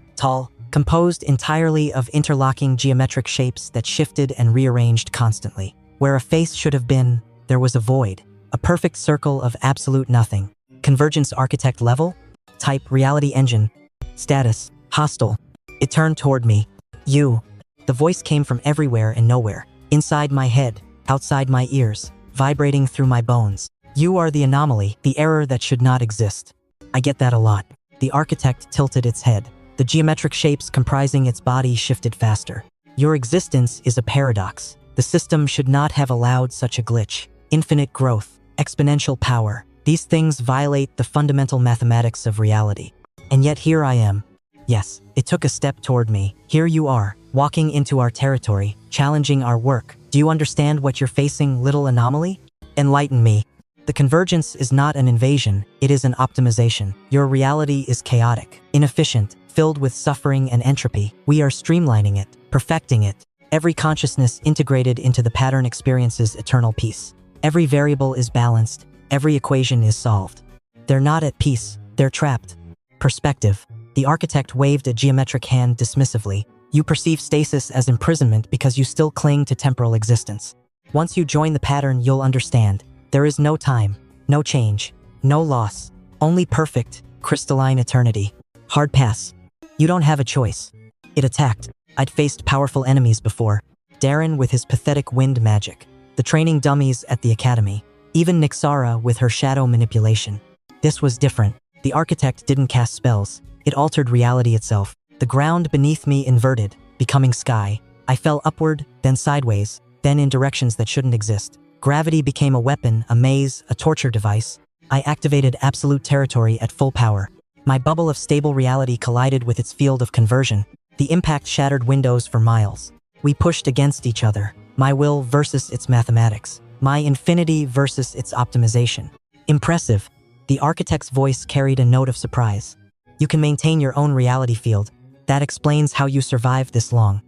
tall, composed entirely of interlocking geometric shapes that shifted and rearranged constantly. Where a face should have been, there was a void, a perfect circle of absolute nothing. Convergence architect level? Type reality engine. Status hostile. It turned toward me. You. The voice came from everywhere and nowhere. Inside my head, outside my ears, vibrating through my bones. You are the anomaly, the error that should not exist. I get that a lot. The architect tilted its head. The geometric shapes comprising its body shifted faster. Your existence is a paradox. The system should not have allowed such a glitch. Infinite growth, exponential power. These things violate the fundamental mathematics of reality. And yet here I am. Yes, it took a step toward me. Here you are, walking into our territory, challenging our work. Do you understand what you're facing, little anomaly? Enlighten me. The convergence is not an invasion, it is an optimization. Your reality is chaotic, inefficient, filled with suffering and entropy. We are streamlining it, perfecting it. Every consciousness integrated into the pattern experiences eternal peace. Every variable is balanced, every equation is solved. They're not at peace, they're trapped. Perspective. The architect waved a geometric hand dismissively. You perceive stasis as imprisonment because you still cling to temporal existence. Once you join the pattern, you'll understand. There is no time, no change, no loss, only perfect, crystalline eternity. Hard pass. You don't have a choice. It attacked. I'd faced powerful enemies before. Darren with his pathetic wind magic. The training dummies at the academy. Even Nixara with her shadow manipulation. This was different. The architect didn't cast spells. It altered reality itself. The ground beneath me inverted, becoming sky. I fell upward, then sideways, then in directions that shouldn't exist. Gravity became a weapon, a maze, a torture device. I activated absolute territory at full power. My bubble of stable reality collided with its field of conversion. The impact shattered windows for miles. We pushed against each other. My will versus its mathematics. My infinity versus its optimization. Impressive. The architect's voice carried a note of surprise. You can maintain your own reality field. That explains how you survived this long.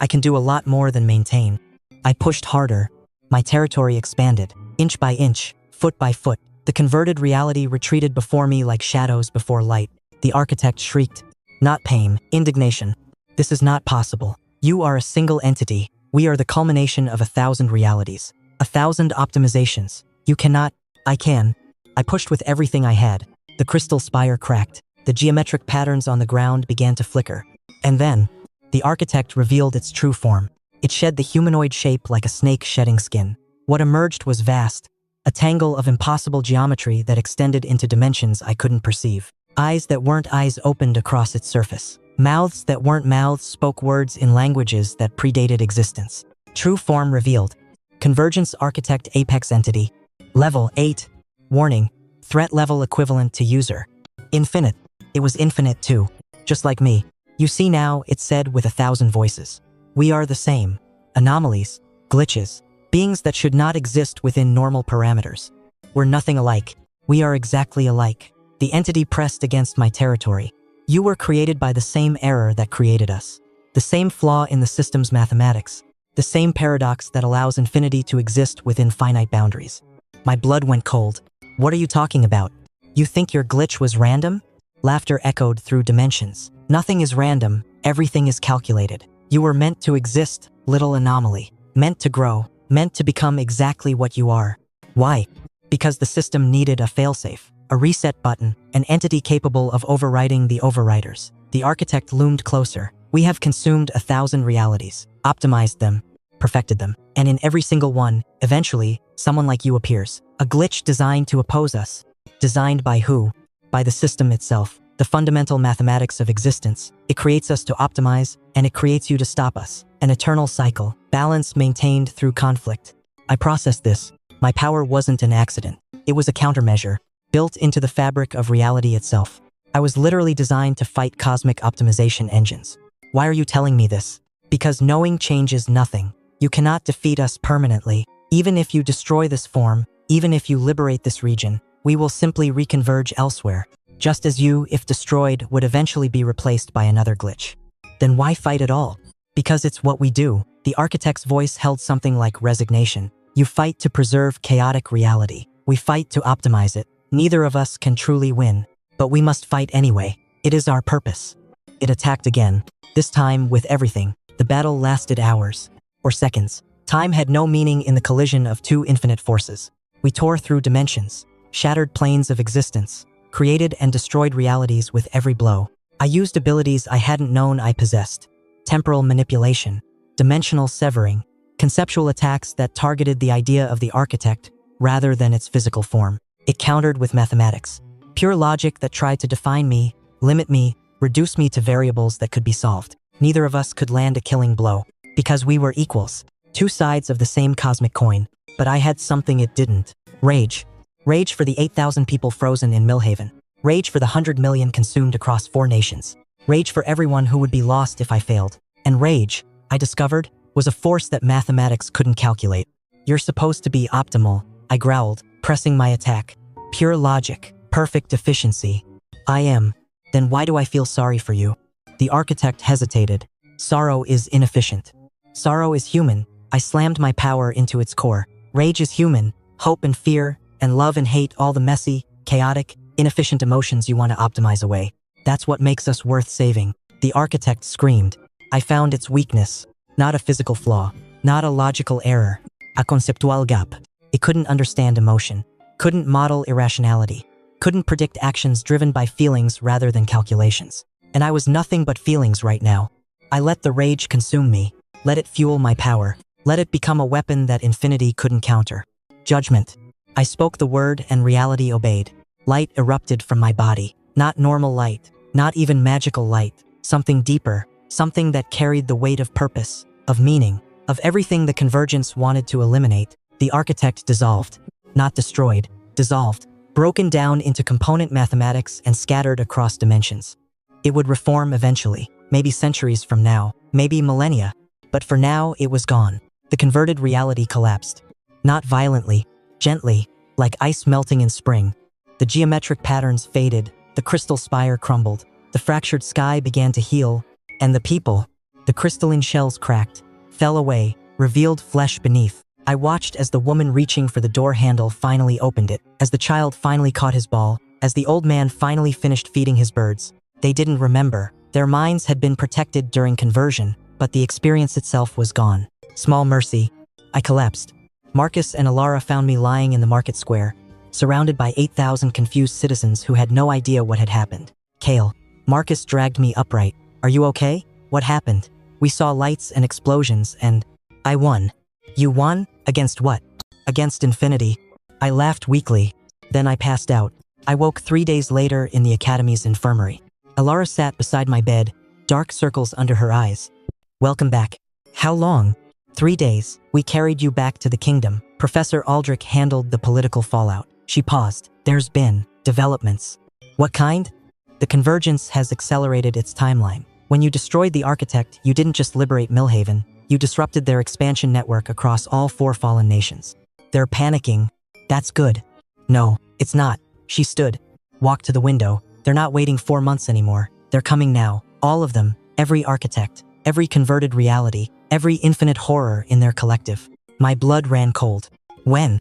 I can do a lot more than maintain. I pushed harder. My territory expanded, inch by inch, foot by foot. The converted reality retreated before me like shadows before light. The architect shrieked. Not pain, indignation. This is not possible. You are a single entity. We are the culmination of 1,000 realities. 1,000 optimizations. You cannot. I can. I pushed with everything I had. The crystal spire cracked. The geometric patterns on the ground began to flicker. And then, the architect revealed its true form. It shed the humanoid shape like a snake shedding skin. What emerged was vast, a tangle of impossible geometry that extended into dimensions I couldn't perceive. Eyes that weren't eyes opened across its surface. Mouths that weren't mouths spoke words in languages that predated existence. True form revealed. Convergence Architect Apex Entity. Level 8. Warning. Threat level equivalent to user. Infinite. It was infinite too. Just like me. You see now, it said with 1,000 voices. We are the same. Anomalies. Glitches. Beings that should not exist within normal parameters. We're nothing alike. We are exactly alike. The entity pressed against my territory. You were created by the same error that created us. The same flaw in the system's mathematics. The same paradox that allows infinity to exist within finite boundaries. My blood went cold. What are you talking about? You think your glitch was random? Laughter echoed through dimensions. Nothing is random, everything is calculated. You were meant to exist, little anomaly. Meant to grow, meant to become exactly what you are. Why? Because the system needed a failsafe, a reset button, an entity capable of overriding the overriders. The architect loomed closer. We have consumed 1,000 realities, optimized them, perfected them. And in every single one, eventually, someone like you appears. A glitch designed to oppose us. Designed by who? By the system itself. The fundamental mathematics of existence. It creates us to optimize, and it creates you to stop us. An eternal cycle. Balance maintained through conflict. I processed this. My power wasn't an accident. It was a countermeasure, built into the fabric of reality itself. I was literally designed to fight cosmic optimization engines. Why are you telling me this? Because knowing changes nothing. You cannot defeat us permanently. Even if you destroy this form, even if you liberate this region, We will simply reconverge elsewhere. Just as you, if destroyed, would eventually be replaced by another glitch. Then why fight at all? Because it's what we do. The architect's voice held something like resignation. You fight to preserve chaotic reality. We fight to optimize it. Neither of us can truly win. But we must fight anyway. It is our purpose. It attacked again. This time with everything. The battle lasted hours. Or seconds. Time had no meaning in the collision of two infinite forces. We tore through dimensions. Shattered planes of existence. Created and destroyed realities with every blow. I used abilities I hadn't known I possessed. Temporal manipulation. Dimensional severing. Conceptual attacks that targeted the idea of the architect rather than its physical form. It countered with mathematics. Pure logic that tried to define me, limit me, reduce me to variables that could be solved. Neither of us could land a killing blow. Because we were equals. Two sides of the same cosmic coin. But I had something it didn't. Rage. Rage for the 8,000 people frozen in Millhaven. Rage for the 100 million consumed across 4 nations. Rage for everyone who would be lost if I failed. And rage, I discovered, was a force that mathematics couldn't calculate. You're supposed to be optimal, I growled, pressing my attack. Pure logic, perfect efficiency. I am. Then why do I feel sorry for you? The architect hesitated. Sorrow is inefficient. Sorrow is human. I slammed my power into its core. Rage is human. Hope and fear, and love and hate, all the messy, chaotic, inefficient emotions you want to optimize away. That's what makes us worth saving. The architect screamed. I found its weakness. Not a physical flaw. Not a logical error. A conceptual gap. It couldn't understand emotion. Couldn't model irrationality. Couldn't predict actions driven by feelings rather than calculations. And I was nothing but feelings right now. I let the rage consume me. Let it fuel my power. Let it become a weapon that infinity couldn't counter. Judgment. I spoke the word and reality obeyed. Light erupted from my body. Not normal light. Not even magical light. Something deeper. Something that carried the weight of purpose, of meaning, of everything the convergence wanted to eliminate. The architect dissolved. Not destroyed. Dissolved. Broken down into component mathematics and scattered across dimensions. It would reform eventually. Maybe centuries from now. Maybe millennia. But for now, it was gone. The converted reality collapsed. Not violently. Gently. Like ice melting in spring. The geometric patterns faded. The crystal spire crumbled. The fractured sky began to heal. And the people, the crystalline shells cracked, fell away, revealed flesh beneath. I watched as the woman reaching for the door handle finally opened it, as the child finally caught his ball, as the old man finally finished feeding his birds. They didn't remember. Their minds had been protected during conversion, but the experience itself was gone. Small mercy. I collapsed. Marcus and Alara found me lying in the market square, surrounded by 8,000 confused citizens who had no idea what had happened. Kale. Marcus dragged me upright. Are you okay? What happened? We saw lights and explosions and I won. You won? Against what? Against infinity. I laughed weakly. Then I passed out. I woke 3 days later in the Academy's infirmary. Alara sat beside my bed, dark circles under her eyes. Welcome back. How long? 3 days. We carried you back to the kingdom. Professor Aldrich handled the political fallout. She paused. There's been developments. What kind? The convergence has accelerated its timeline. When you destroyed the architect, you didn't just liberate Millhaven, you disrupted their expansion network across all 4 fallen nations. They're panicking. That's good. No, it's not. She stood, walked to the window. They're not waiting 4 months anymore. They're coming now. All of them. Every architect. Every converted reality. Every infinite horror in their collective. My blood ran cold. When?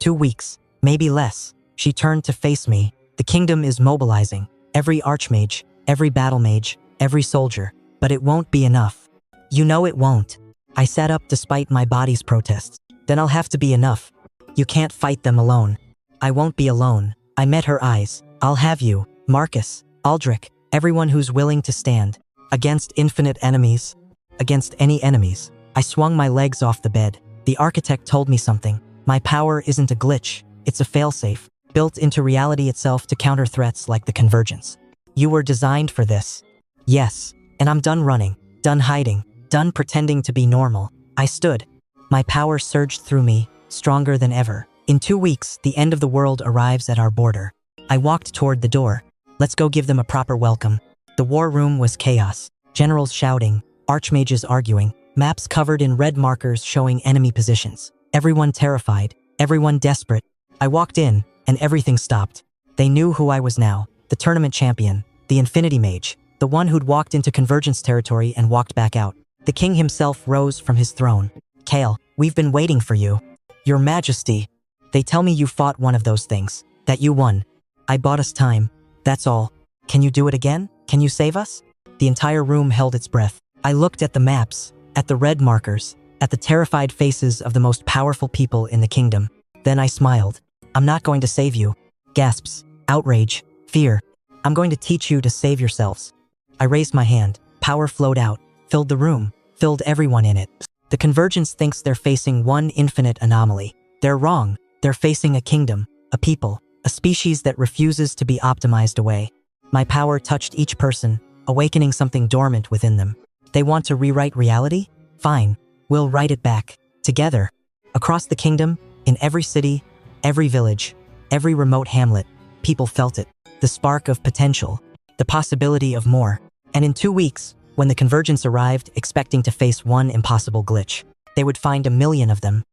2 weeks. Maybe less. She turned to face me. The kingdom is mobilizing. Every archmage. Every battle mage. Every soldier. But it won't be enough. You know it won't. I sat up despite my body's protests. Then I'll have to be enough. You can't fight them alone. I won't be alone. I met her eyes. I'll have you, Marcus, Aldrich, everyone who's willing to stand. Against infinite enemies. Against any enemies. I swung my legs off the bed. The architect told me something. My power isn't a glitch. It's a failsafe, built into reality itself to counter threats like the convergence. You were designed for this. Yes, and I'm done running, done hiding, done pretending to be normal. I stood. My power surged through me, stronger than ever. In 2 weeks, the end of the world arrives at our border. I walked toward the door. Let's go give them a proper welcome. The war room was chaos. Generals shouting, archmages arguing, maps covered in red markers showing enemy positions. Everyone terrified, everyone desperate. I walked in, and everything stopped. They knew who I was now, the tournament champion, the Infinity Mage, the one who'd walked into Convergence territory and walked back out. The king himself rose from his throne. Kale, we've been waiting for you. Your Majesty. They tell me you fought one of those things, that you won. I bought us time, that's all. Can you do it again? Can you save us? The entire room held its breath. I looked at the maps, at the red markers, at the terrified faces of the most powerful people in the kingdom. Then I smiled. I'm not going to save you. Gasps, outrage, fear. I'm going to teach you to save yourselves. I raised my hand. Power flowed out, filled the room, filled everyone in it. The Convergence thinks they're facing one infinite anomaly. They're wrong. They're facing a kingdom, a people, a species that refuses to be optimized away. My power touched each person, awakening something dormant within them. They want to rewrite reality? Fine, we'll write it back. Together. Across the kingdom, in every city, every village, every remote hamlet, people felt it. The spark of potential, the possibility of more. And in 2 weeks, when the Convergence arrived expecting to face one impossible glitch, they would find 1 million of them,